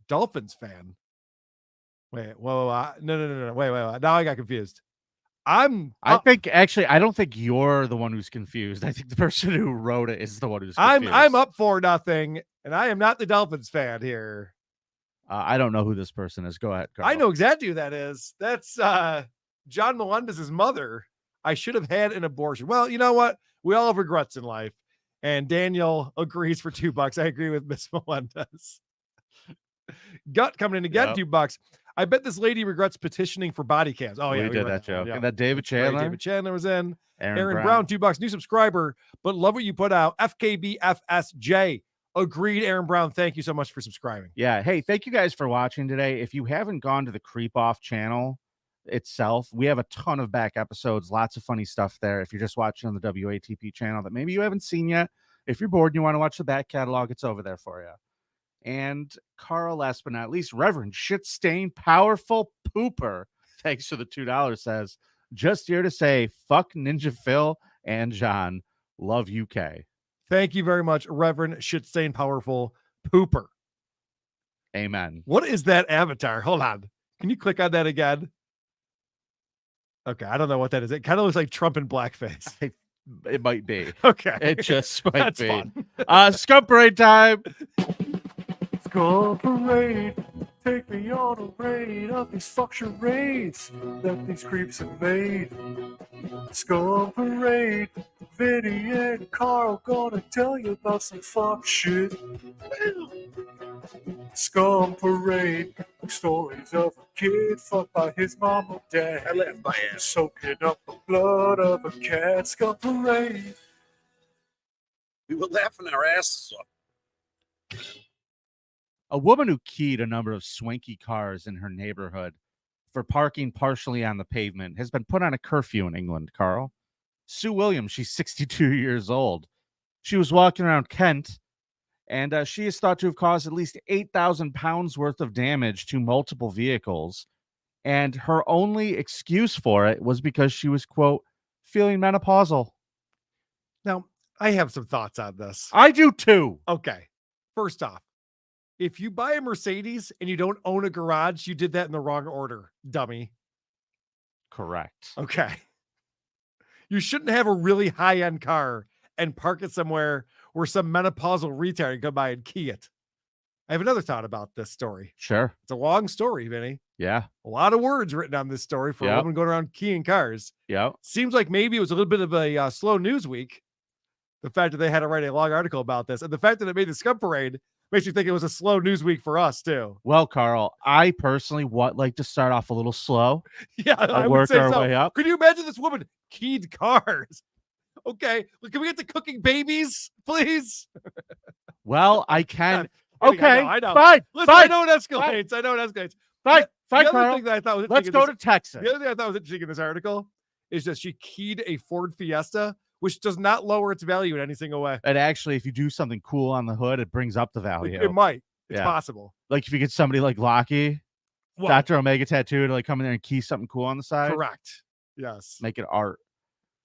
[SPEAKER 7] Dolphins fan. Wait, whoa. No. Wait. Now I got confused.
[SPEAKER 6] I don't think you're the one who's confused. I think the person who wrote it is the one who's confused.
[SPEAKER 7] I'm up 4-0, and I am not the Dolphins fan here.
[SPEAKER 6] I don't know who this person is. Go ahead, Carl.
[SPEAKER 7] I know exactly who that is. That's John Melendez's mother. I should have had an abortion. Well, you know what? We all have regrets in life. And Daniel agrees for $2. I agree with Miss Melendez. Gut coming in again,
[SPEAKER 6] Yep.
[SPEAKER 7] $2. I bet this lady regrets petitioning for body cams. Oh, yeah.
[SPEAKER 6] We did
[SPEAKER 7] read
[SPEAKER 6] that joke.
[SPEAKER 7] one,
[SPEAKER 6] And that David
[SPEAKER 7] That's great.
[SPEAKER 6] Chandler.
[SPEAKER 7] David Chandler was in.
[SPEAKER 6] Aaron
[SPEAKER 7] Brown, $2. New subscriber, but love what you put out. FKBFSJ. Agreed, Aaron Brown. Thank you so much for subscribing.
[SPEAKER 6] Yeah. Hey, thank you guys for watching today. If you haven't gone to the Creep Off channel itself, we have a ton of back episodes, lots of funny stuff there. If you're just watching on the WATP channel that maybe you haven't seen yet, if you're bored and you want to watch the back catalog, it's over there for you. And Carl, last but not least, Reverend Shit-Stained Powerful Pooper, thanks for the $2, says, just here to say, fuck Ninja Phil and John. Love UK.
[SPEAKER 7] Thank you very much, Reverend Shit-Stained Powerful Pooper.
[SPEAKER 6] Amen.
[SPEAKER 7] What is that avatar? Hold on. Can you click on that again? Okay, I don't know what that is. It kind of looks like Trump in blackface.
[SPEAKER 6] It might be.
[SPEAKER 7] Okay.
[SPEAKER 6] It just might
[SPEAKER 7] That's
[SPEAKER 6] be.
[SPEAKER 7] fun.
[SPEAKER 6] Scum Parade time.
[SPEAKER 7] Scum Parade, take me on a raid of these fuck charades that these creeps have made. Scum Parade, Vinny and Carl gonna tell you about some fuck shit. Scum Parade, stories of a kid fucked by his mom or dad. I left my ass. Soaking up the blood of a cat. Scum Parade.
[SPEAKER 1] We were laughing our asses off.
[SPEAKER 6] A woman who keyed a number of swanky cars in her neighborhood for parking partially on the pavement has been put on a curfew in England, Carl. Sue Williams, she's 62 years old. She was walking around Kent, and she is thought to have caused at least 8,000 pounds worth of damage to multiple vehicles. And her only excuse for it was because she was, quote, feeling menopausal.
[SPEAKER 7] Now, I have some thoughts on this.
[SPEAKER 6] I do too.
[SPEAKER 7] Okay. First off, if you buy a Mercedes and you don't own a garage, you did that in the wrong order, dummy.
[SPEAKER 6] Correct.
[SPEAKER 7] Okay. You shouldn't have a really high-end car and park it somewhere where some menopausal retard can come by and key it. I have another thought about this story.
[SPEAKER 6] Sure.
[SPEAKER 7] It's a long story, Vinny.
[SPEAKER 6] Yeah.
[SPEAKER 7] A lot of words written on this story for a woman going around keying cars.
[SPEAKER 6] Yep.
[SPEAKER 7] Seems like maybe it was a little bit of a slow news week. The fact that they had to write a long article about this, and the fact that it made the Scum Parade makes you think it was a slow news week for us too.
[SPEAKER 6] Well, Carl, I personally like to start off a little slow.
[SPEAKER 7] Yeah, I would
[SPEAKER 6] work
[SPEAKER 7] say
[SPEAKER 6] our
[SPEAKER 7] so.
[SPEAKER 6] way up.
[SPEAKER 7] Could you imagine this woman keyed cars? Okay, can we get to cooking babies, please?
[SPEAKER 6] Well, I can.
[SPEAKER 7] Kidding,
[SPEAKER 6] Okay,
[SPEAKER 7] I know.
[SPEAKER 6] fine.
[SPEAKER 7] Listen,
[SPEAKER 6] fine.
[SPEAKER 7] I know it escalates. I know it escalates.
[SPEAKER 6] Fine,
[SPEAKER 7] The other
[SPEAKER 6] Carl.
[SPEAKER 7] thing that I thought was
[SPEAKER 6] Let's
[SPEAKER 7] interesting
[SPEAKER 6] go
[SPEAKER 7] in
[SPEAKER 6] to
[SPEAKER 7] this-
[SPEAKER 6] Texas.
[SPEAKER 7] The other thing I thought was interesting in this article is that she keyed a Ford Fiesta, which does not lower its value in any single way.
[SPEAKER 6] And actually, if you do something cool on the hood, it brings up the value.
[SPEAKER 7] It might. It's
[SPEAKER 6] Yeah.
[SPEAKER 7] possible.
[SPEAKER 6] Like if you get somebody like Lockie,
[SPEAKER 7] Well-
[SPEAKER 6] Dr. Omega tattoo to like come in there and key something cool on the side.
[SPEAKER 7] Correct. Yes.
[SPEAKER 6] Make it art.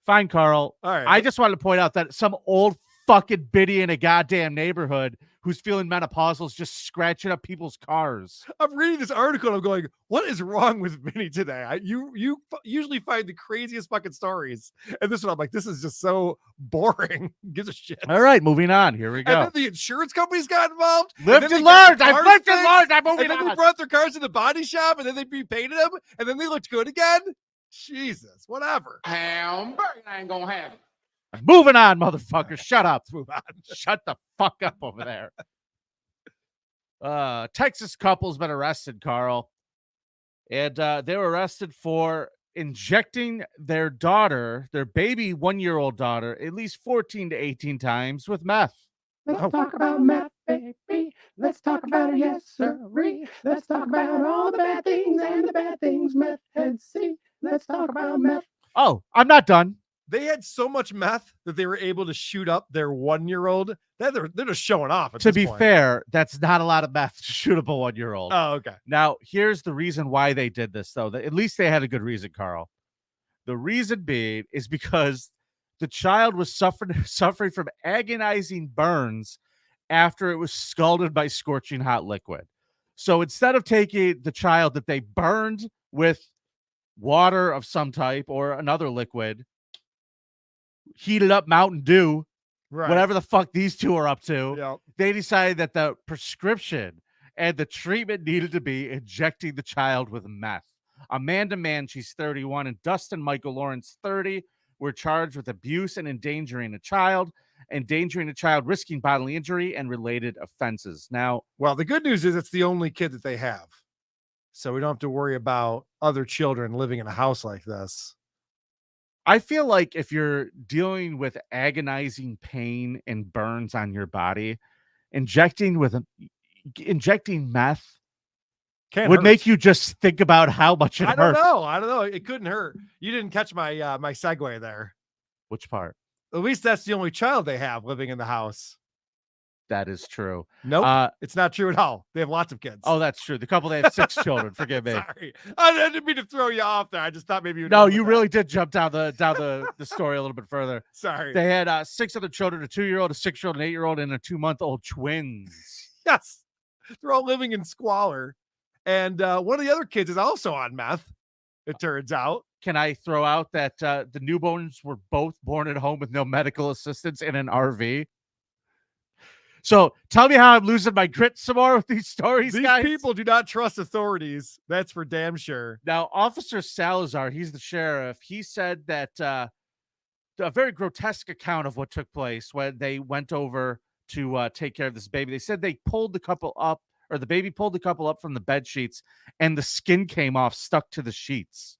[SPEAKER 6] Fine, Carl.
[SPEAKER 7] All right.
[SPEAKER 6] I just wanted to point out that some old fucking biddy in a goddamn neighborhood who's feeling menopausal is just scratching up people's cars.
[SPEAKER 7] I'm reading this article and I'm going, what is wrong with Vinny today? You usually find the craziest fucking stories. And this one, I'm like, this is just so boring. Gives a shit.
[SPEAKER 6] All right, moving on. Here we
[SPEAKER 7] And
[SPEAKER 6] go.
[SPEAKER 7] then the insurance companies got involved. and
[SPEAKER 6] Lift
[SPEAKER 7] then they
[SPEAKER 6] and
[SPEAKER 7] got
[SPEAKER 6] large.
[SPEAKER 7] the
[SPEAKER 6] I've
[SPEAKER 7] cars
[SPEAKER 6] lifted
[SPEAKER 7] fixed,
[SPEAKER 6] large. I'm moving
[SPEAKER 7] And then they
[SPEAKER 6] on.
[SPEAKER 7] brought their cars to the body shop and then they repainted them and then they looked good again. Jesus, whatever.
[SPEAKER 3] Hamburger ain't gonna have it.
[SPEAKER 6] Moving on, motherfucker. Shut up.
[SPEAKER 7] Move on.
[SPEAKER 6] Shut the fuck up over there. Texas couple's been arrested, Carl. And they were arrested for injecting their daughter, their baby 1-year-old daughter, at least 14 to 18 times with meth.
[SPEAKER 2] Let's talk about meth, baby. Let's talk about it, yes, sirree. Let's talk about all the bad things and the bad things meth heads see. Let's talk about meth.
[SPEAKER 6] Oh, I'm not done.
[SPEAKER 7] They had so much meth that they were able to shoot up their 1-year-old. They're just showing off. At
[SPEAKER 6] To
[SPEAKER 7] this
[SPEAKER 6] be
[SPEAKER 7] point.
[SPEAKER 6] fair, that's not a lot of meth to shoot up a 1-year-old.
[SPEAKER 7] Oh, okay.
[SPEAKER 6] Now, here's the reason why they did this, though. At least they had a good reason, Carl. The reason being is because the child was suffering from agonizing burns after it was scalded by scorching hot liquid. So instead of taking the child that they burned with water of some type or another liquid, heated up Mountain Dew,
[SPEAKER 7] Right.
[SPEAKER 6] whatever the fuck these two are up to,
[SPEAKER 7] Yep.
[SPEAKER 6] they decided that the prescription and the treatment needed to be injecting the child with meth. Amanda Mann, she's 31, and Dustin Michael Lawrence, 30, were charged with abuse and endangering a child. endangering a child, risking bodily injury, and related offenses. Now,
[SPEAKER 7] well, the good news is it's the only kid that they have. So we don't have to worry about other children living in a house like this.
[SPEAKER 6] I feel like if you're dealing with agonizing pain and burns on your body, injecting meth would make you just think about how much it hurts.
[SPEAKER 7] I don't know. It couldn't hurt. You didn't catch my my segue there.
[SPEAKER 6] Which part?
[SPEAKER 7] At least that's the only child they have living in the house.
[SPEAKER 6] That is true.
[SPEAKER 7] Nope, it's not true at all. They have lots of kids.
[SPEAKER 6] Oh, that's true. The couple, they have 6 children. Forgive me.
[SPEAKER 7] Sorry, I didn't mean to throw you off there. I just thought maybe you.
[SPEAKER 6] No, you really did jump down the story a little bit further.
[SPEAKER 7] Sorry.
[SPEAKER 6] They had 6 other children: a 2-year-old, a 6-year-old, an 8-year-old, and a 2-month-old twins.
[SPEAKER 7] Yes, they're all living in squalor, and one of the other kids is also on meth. It turns out.
[SPEAKER 6] Can I throw out that the newborns were both born at home with no medical assistance in an RV? So tell me how I'm losing my grit some more with these stories,
[SPEAKER 7] These
[SPEAKER 6] guys.
[SPEAKER 7] people do not trust authorities. That's for damn sure.
[SPEAKER 6] Now, Officer Salazar, he's the sheriff. He said that a very grotesque account of what took place when they went over to take care of this baby. They said they pulled the couple up, or the baby pulled the couple up from the bed sheets, and the skin came off, stuck to the sheets.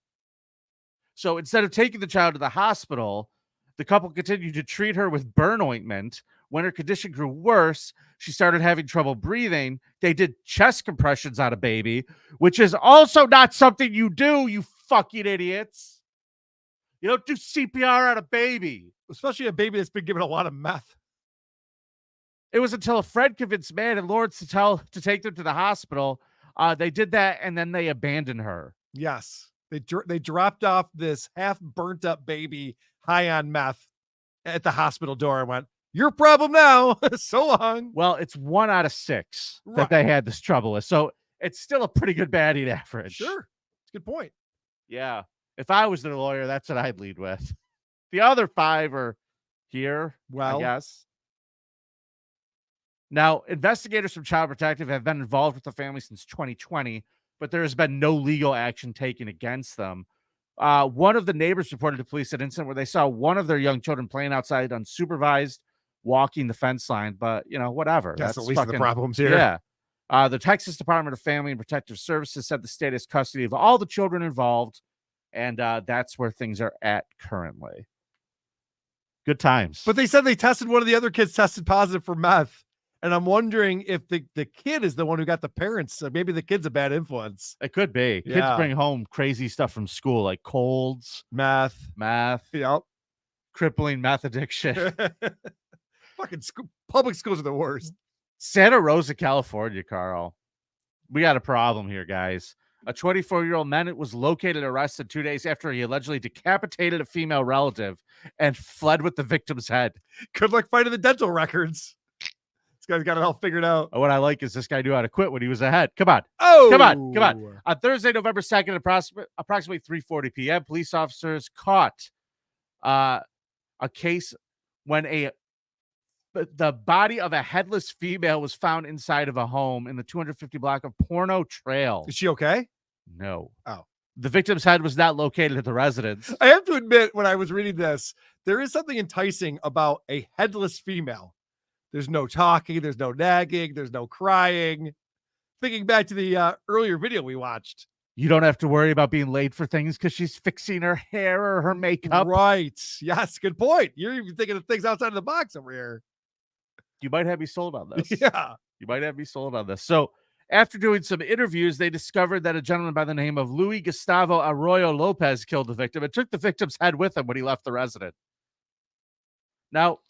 [SPEAKER 6] So instead of taking the child to the hospital, the couple continued to treat her with burn ointment. When her condition grew worse, she started having trouble breathing. They did chest compressions on a baby, which is also not something you do, you fucking idiots. You don't do CPR on a baby.
[SPEAKER 7] Especially a baby that's been given a lot of meth.
[SPEAKER 6] It was until a friend convinced Mann and Lawrence to take them to the hospital. They did that, and then they abandoned her.
[SPEAKER 7] Yes. They dropped off this half burnt up baby high on meth at the hospital door and went, "Your problem now." So long.
[SPEAKER 6] Well, it's 1 out of 6 that they had this trouble with. So it's still a pretty good batting average.
[SPEAKER 7] Sure. It's a good point.
[SPEAKER 6] Yeah. If I was their lawyer, that's what I'd lead with. The other 5 are here, I guess. Now, investigators from Child Protective have been involved with the family since 2020, but there has been no legal action taken against them. One of the neighbors reported to police an incident where they saw one of their young children playing outside unsupervised, walking the fence line, but, whatever.
[SPEAKER 7] That's the least of the problems here.
[SPEAKER 6] Yeah. The Texas Department of Family and Protective Services said the state has custody of all the children involved, and that's where things are at currently. Good times.
[SPEAKER 7] But they said they tested one of the other kids tested positive for meth. And I'm wondering if the kid is the one who got the parents. So maybe the kid's a bad influence.
[SPEAKER 6] It could be. Kids bring home crazy stuff from school, like colds,
[SPEAKER 7] meth,
[SPEAKER 6] yep, crippling meth addiction.
[SPEAKER 7] Fucking public schools are the worst.
[SPEAKER 6] Santa Rosa, California, Carl. We got a problem here, guys. A 24-year-old man was located, arrested 2 days after he allegedly decapitated a female relative and fled with the victim's head.
[SPEAKER 7] Good luck finding the dental records. Guy's got it all figured out.
[SPEAKER 6] What I like is this guy knew how to quit when he was ahead. Come on.
[SPEAKER 7] Oh,
[SPEAKER 6] come on. On Thursday, November 2nd, approximately 3:40 p.m., police officers caught a case when the body of a headless female was found inside of a home in the 250 block of Porno Trail.
[SPEAKER 7] Is she okay?
[SPEAKER 6] No.
[SPEAKER 7] Oh.
[SPEAKER 6] The victim's head was not located at the residence.
[SPEAKER 7] I have to admit, when I was reading this, there is something enticing about a headless female. There's no talking, there's no nagging, there's no crying. Thinking back to the earlier video we watched.
[SPEAKER 6] You don't have to worry about being late for things because she's fixing her hair or her makeup.
[SPEAKER 7] Right. Yes, good point. You're even thinking of things outside of the box over here.
[SPEAKER 6] You might have me sold on this.
[SPEAKER 7] Yeah.
[SPEAKER 6] You might have me sold on this. So after doing some interviews, they discovered that a gentleman by the name of Luis Gustavo Arroyo Lopez killed the victim and took the victim's head with him when he left the residence. Now,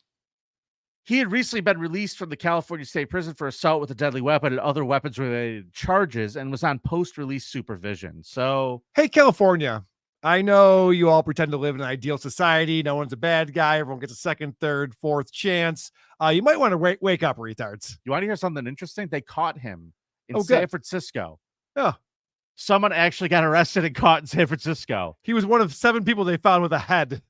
[SPEAKER 6] he had recently been released from the California State Prison for assault with a deadly weapon and other weapons-related charges and was on post-release supervision. So,
[SPEAKER 7] hey, California, I know you all pretend to live in an ideal society. No one's a bad guy. Everyone gets a second, third, fourth chance. You might want to wake up, retards.
[SPEAKER 6] You want to hear something interesting? They caught him in San Francisco.
[SPEAKER 7] Yeah.
[SPEAKER 6] Someone actually got arrested and caught in San Francisco.
[SPEAKER 7] He was one of 7 people they found with a head.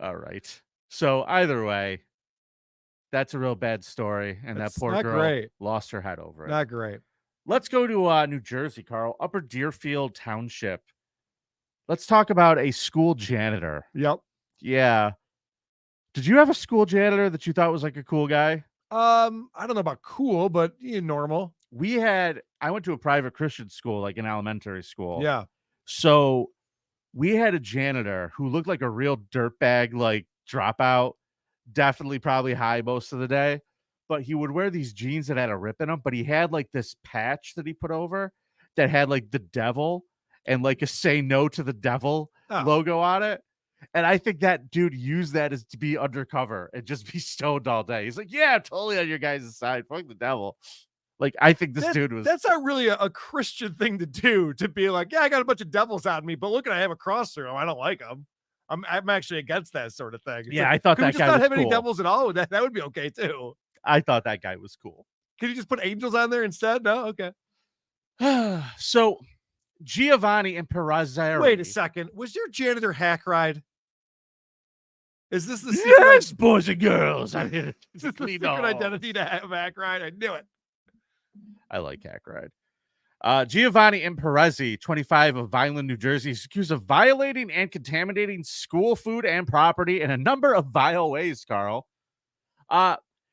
[SPEAKER 6] All right. So either way, that's a real bad story, and that poor girl lost her head over it.
[SPEAKER 7] Not great.
[SPEAKER 6] Let's go to New Jersey, Carl. Upper Deerfield Township. Let's talk about a school janitor.
[SPEAKER 7] Yep.
[SPEAKER 6] Yeah. Did you have a school janitor that you thought was like a cool guy?
[SPEAKER 7] I don't know about cool, but normal.
[SPEAKER 6] I went to a private Christian school, like in elementary school.
[SPEAKER 7] Yeah.
[SPEAKER 6] So we had a janitor who looked like a real dirtbag, like dropout, definitely probably high most of the day. But he would wear these jeans that had a rip in them, but he had like this patch that he put over that had like the devil and like a "say no to the devil" logo on it. And I think that dude used that as to be undercover and just be stoned all day. He's like, yeah, I'm totally on your guys' side. Fuck the devil. Like, I think this dude was.
[SPEAKER 7] That's not really a Christian thing to do, to be like, yeah, I got a bunch of devils on me, but look, I have a cross through them. I don't like them. I'm actually against that sort of thing. It's
[SPEAKER 6] Yeah,
[SPEAKER 7] like,
[SPEAKER 6] I thought
[SPEAKER 7] could we
[SPEAKER 6] that
[SPEAKER 7] just
[SPEAKER 6] guy
[SPEAKER 7] not
[SPEAKER 6] was
[SPEAKER 7] have any
[SPEAKER 6] cool.
[SPEAKER 7] devils at all? That would be okay too.
[SPEAKER 6] I thought that guy was cool.
[SPEAKER 7] Can you just put angels on there instead? No, okay.
[SPEAKER 6] So Giovanni and Perazzari.
[SPEAKER 7] Wait a second. Was your janitor hack ride? Is this the
[SPEAKER 6] Yes, boys and girls. I'm here
[SPEAKER 7] Is this
[SPEAKER 6] to
[SPEAKER 7] the
[SPEAKER 6] clean
[SPEAKER 7] secret
[SPEAKER 6] up.
[SPEAKER 7] identity to have hack ride? I knew it.
[SPEAKER 6] I like hack ride. Giovanni Imperezzi, 25, of Vineland, New Jersey, is accused of violating and contaminating school food and property in a number of vile ways, Carl.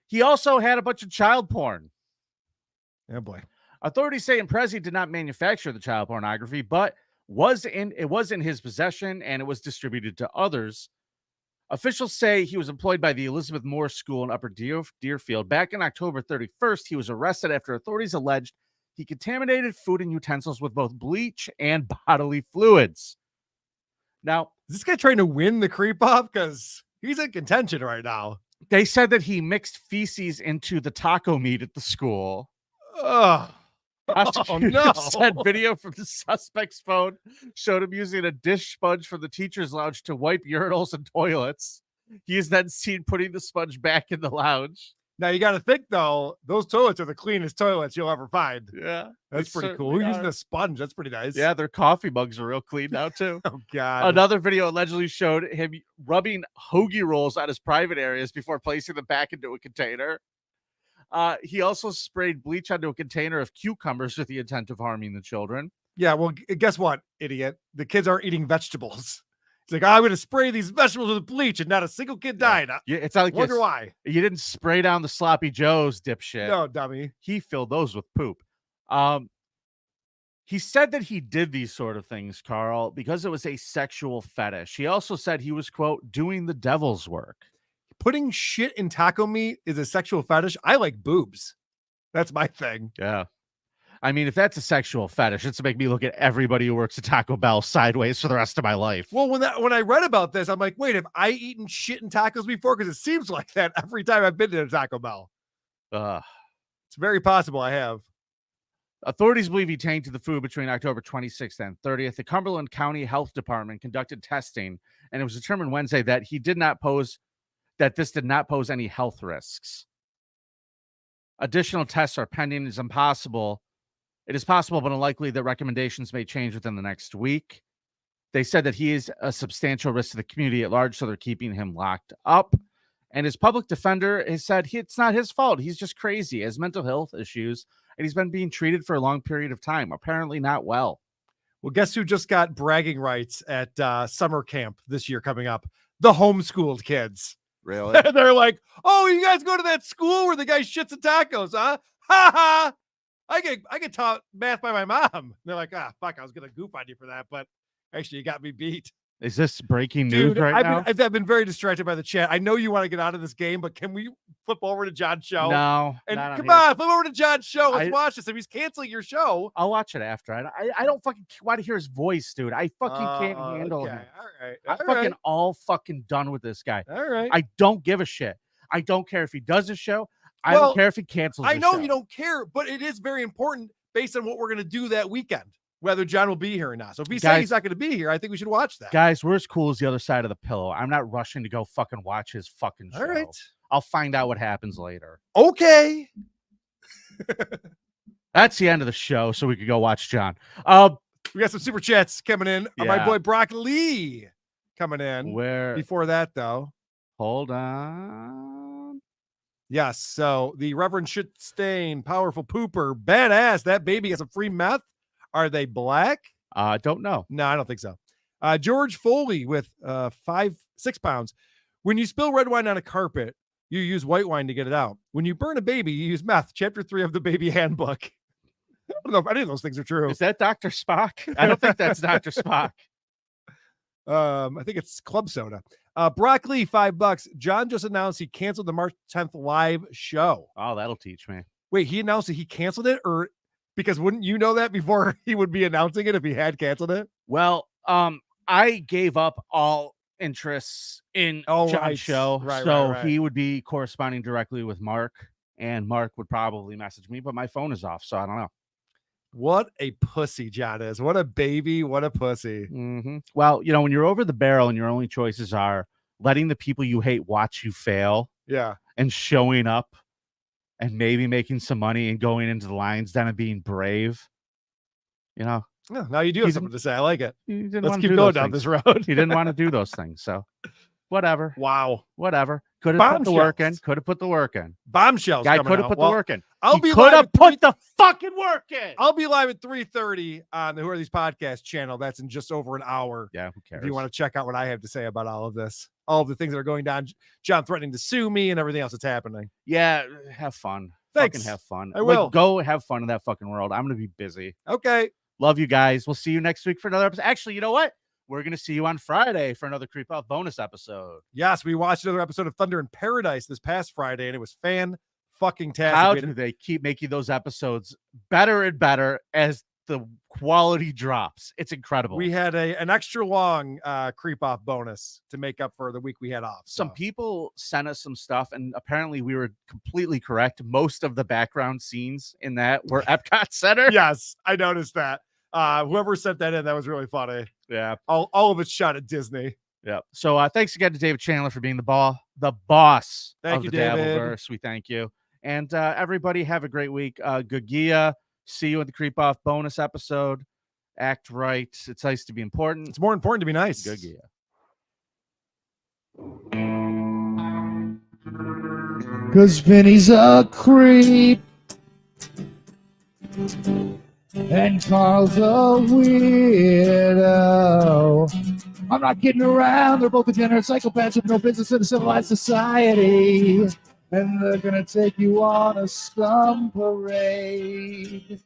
[SPEAKER 6] He also had a bunch of child porn.
[SPEAKER 7] Oh, boy.
[SPEAKER 6] Authorities say Imprezi did not manufacture the child pornography, but it was in his possession and it was distributed to others. Officials say he was employed by the Elizabeth Moore School in Upper Deerfield. Back in October 31st, he was arrested after authorities alleged he contaminated food and utensils with both bleach and bodily fluids. Now,
[SPEAKER 7] is this guy trying to win the creep off? Because he's in contention right now.
[SPEAKER 6] They said that he mixed feces into the taco meat at the school.
[SPEAKER 7] Oh,
[SPEAKER 6] Prosecutors
[SPEAKER 7] no.
[SPEAKER 6] said video from the suspect's phone showed him using a dish sponge from the teacher's lounge to wipe urinals and toilets. He is then seen putting the sponge back in the lounge.
[SPEAKER 7] Now, you got to think, though, those toilets are the cleanest toilets you'll ever find.
[SPEAKER 6] Yeah.
[SPEAKER 7] That's
[SPEAKER 6] they
[SPEAKER 7] pretty cool.
[SPEAKER 6] certainly
[SPEAKER 7] Who's using
[SPEAKER 6] are.
[SPEAKER 7] a sponge? That's pretty nice.
[SPEAKER 6] Yeah, their coffee mugs are real clean now, too.
[SPEAKER 7] Oh, God.
[SPEAKER 6] Another video allegedly showed him rubbing hoagie rolls on his private areas before placing them back into a container. He also sprayed bleach onto a container of cucumbers with the intent of harming the children.
[SPEAKER 7] Yeah, well, guess what, idiot? The kids aren't eating vegetables. It's like, I'm going to spray these vegetables with bleach, and not a single kid died.
[SPEAKER 6] Yeah, it's not like
[SPEAKER 7] Wonder why.
[SPEAKER 6] You didn't spray down the sloppy joes, dipshit.
[SPEAKER 7] No, dummy.
[SPEAKER 6] He filled those with poop. He said that he did these sort of things, Carl, because it was a sexual fetish. He also said he was, quote, doing the devil's work.
[SPEAKER 7] Putting shit in taco meat is a sexual fetish. I like boobs. That's my thing.
[SPEAKER 6] Yeah. I mean, if that's a sexual fetish, it's to make me look at everybody who works at Taco Bell sideways for the rest of my life.
[SPEAKER 7] Well, when I read about this, I'm like, wait, have I eaten shit in tacos before? Because it seems like that every time I've been to a Taco Bell. It's very possible I have.
[SPEAKER 6] Authorities believe he tainted the food between October 26th and 30th. The Cumberland County Health Department conducted testing, and it was determined Wednesday that this did not pose any health risks. Additional tests are pending. It is possible, but unlikely that recommendations may change within the next week. They said that he is a substantial risk to the community at large, so they're keeping him locked up. And his public defender has said it's not his fault. He's just crazy. He has mental health issues, and he's been being treated for a long period of time, apparently not well.
[SPEAKER 7] Well, guess who just got bragging rights at summer camp this year coming up? The homeschooled kids.
[SPEAKER 6] Really?
[SPEAKER 7] They're like, oh, you guys go to that school where the guy shits in tacos, huh? Ha ha! I get taught math by my mom. And they're like, fuck, I was gonna goof on you for that, but actually you got me beat.
[SPEAKER 6] Is this breaking news now?
[SPEAKER 7] I've been very distracted by the chat. I know you want to get out of this game, but can we flip over to John's show?
[SPEAKER 6] No.
[SPEAKER 7] And
[SPEAKER 6] not
[SPEAKER 7] come
[SPEAKER 6] here.
[SPEAKER 7] on, flip over to John's show. Let's watch this. If he's canceling your show,
[SPEAKER 6] I'll watch it after. I don't fucking want to hear his voice, dude. I fucking can't handle him.
[SPEAKER 7] All right.
[SPEAKER 6] I'm fucking all fucking done with this guy.
[SPEAKER 7] All right.
[SPEAKER 6] I don't give a shit. I don't care if he does a show. I
[SPEAKER 7] Well,
[SPEAKER 6] don't care if he cancels
[SPEAKER 7] I
[SPEAKER 6] the
[SPEAKER 7] know
[SPEAKER 6] show.
[SPEAKER 7] you don't care, but it is very important based on what we're going to do that weekend, whether John will be here or not. So if he's saying
[SPEAKER 6] Guys-
[SPEAKER 7] he's not going to be here, I think we should watch that.
[SPEAKER 6] Guys, we're as cool as the other side of the pillow. I'm not rushing to go fucking watch his fucking show.
[SPEAKER 7] All right.
[SPEAKER 6] I'll find out what happens later.
[SPEAKER 7] Okay.
[SPEAKER 6] That's the end of the show, so we could go watch John.
[SPEAKER 7] We got some super chats coming in. My
[SPEAKER 6] Yeah.
[SPEAKER 7] boy Brock Lee coming in.
[SPEAKER 6] Where?
[SPEAKER 7] Before that, though.
[SPEAKER 6] Hold on.
[SPEAKER 7] Yes. So the Reverend Shitstain, powerful pooper, badass. That baby has some free meth. Are they black?
[SPEAKER 6] Don't know.
[SPEAKER 7] No, I don't think so. George Foley with 5 6 pounds. When you spill red wine on a carpet, you use white wine to get it out. When you burn a baby, you use meth. Chapter 3 of the baby handbook. I don't know if any of those things are true.
[SPEAKER 6] Is that Dr. Spock? I don't think that's Dr. Spock.
[SPEAKER 7] I think it's club soda. Broccoli, $5. John just announced he canceled the March 10th live show.
[SPEAKER 6] Oh, that'll teach me.
[SPEAKER 7] Wait, he announced that he canceled it, or because wouldn't you know that before he would be announcing it if he had canceled it?
[SPEAKER 6] Well, I gave up all interests in John's show, so he would be corresponding directly with Mark, and Mark would probably message me, but my phone is off, so I don't know.
[SPEAKER 7] What a pussy John is. What a baby. What a pussy.
[SPEAKER 6] Well, you know, when you're over the barrel and your only choices are letting the people you hate watch you fail,
[SPEAKER 7] yeah,
[SPEAKER 6] and showing up and maybe making some money and going into the lion's den and being brave, you know.
[SPEAKER 7] Yeah, now you do have something to say. I like it. Let's keep
[SPEAKER 6] do
[SPEAKER 7] going
[SPEAKER 6] those
[SPEAKER 7] down
[SPEAKER 6] things.
[SPEAKER 7] this road.
[SPEAKER 6] He didn't want to do those things, so whatever.
[SPEAKER 7] Wow.
[SPEAKER 6] Whatever. Could have put the work in. Could have put the work in.
[SPEAKER 7] Bombshells.
[SPEAKER 6] Guy
[SPEAKER 7] coming
[SPEAKER 6] could have
[SPEAKER 7] out.
[SPEAKER 6] put
[SPEAKER 7] Well,
[SPEAKER 6] the work in.
[SPEAKER 7] I'll
[SPEAKER 6] He
[SPEAKER 7] be
[SPEAKER 6] could
[SPEAKER 7] live
[SPEAKER 6] have
[SPEAKER 7] at
[SPEAKER 6] put the fucking work in.
[SPEAKER 7] I'll be live at 3:30 on the Who Are These Podcast channel. That's in just over an hour.
[SPEAKER 6] Yeah, who cares?
[SPEAKER 7] If you want to check out what I have to say about all of this, all of the things that are going down, John threatening to sue me and everything else that's happening.
[SPEAKER 6] Yeah, have fun.
[SPEAKER 7] Thanks.
[SPEAKER 6] Fucking have fun.
[SPEAKER 7] I will.
[SPEAKER 6] Go have fun in that fucking world. I'm going to be busy.
[SPEAKER 7] Okay.
[SPEAKER 6] Love you guys. We'll see you next week for another episode. Actually, you know what? We're going to see you on Friday for another Creep Off bonus episode.
[SPEAKER 7] Yes, we watched another episode of Thunder in Paradise this past Friday, and it was fan-fucking-tastic.
[SPEAKER 6] How do they keep making those episodes better and better as the quality drops? It's incredible.
[SPEAKER 7] We had an extra long Creep Off bonus to make up for the week we had off.
[SPEAKER 6] Some people sent us some stuff, and apparently we were completely correct. Most of the background scenes in that were Epcot Center.
[SPEAKER 7] Yes, I noticed that. Whoever sent that in, that was really funny.
[SPEAKER 6] Yeah.
[SPEAKER 7] All of it's shot at Disney.
[SPEAKER 6] Yeah. So thanks again to David Chandler for being the boss
[SPEAKER 7] Thank
[SPEAKER 6] of
[SPEAKER 7] you,
[SPEAKER 6] the
[SPEAKER 7] David.
[SPEAKER 6] Dabbleverse. We thank you. And everybody have a great week. Gagia, see you at the Creep Off bonus episode. Act right. It's nice to be important.
[SPEAKER 7] It's more important to be nice.
[SPEAKER 6] Gagia.
[SPEAKER 4] Cause Vinny's a creep and Carl's a weirdo. I'm not kidding around. They're both degenerate psychopaths with no business in a civilized society. And they're gonna take you on a scum parade.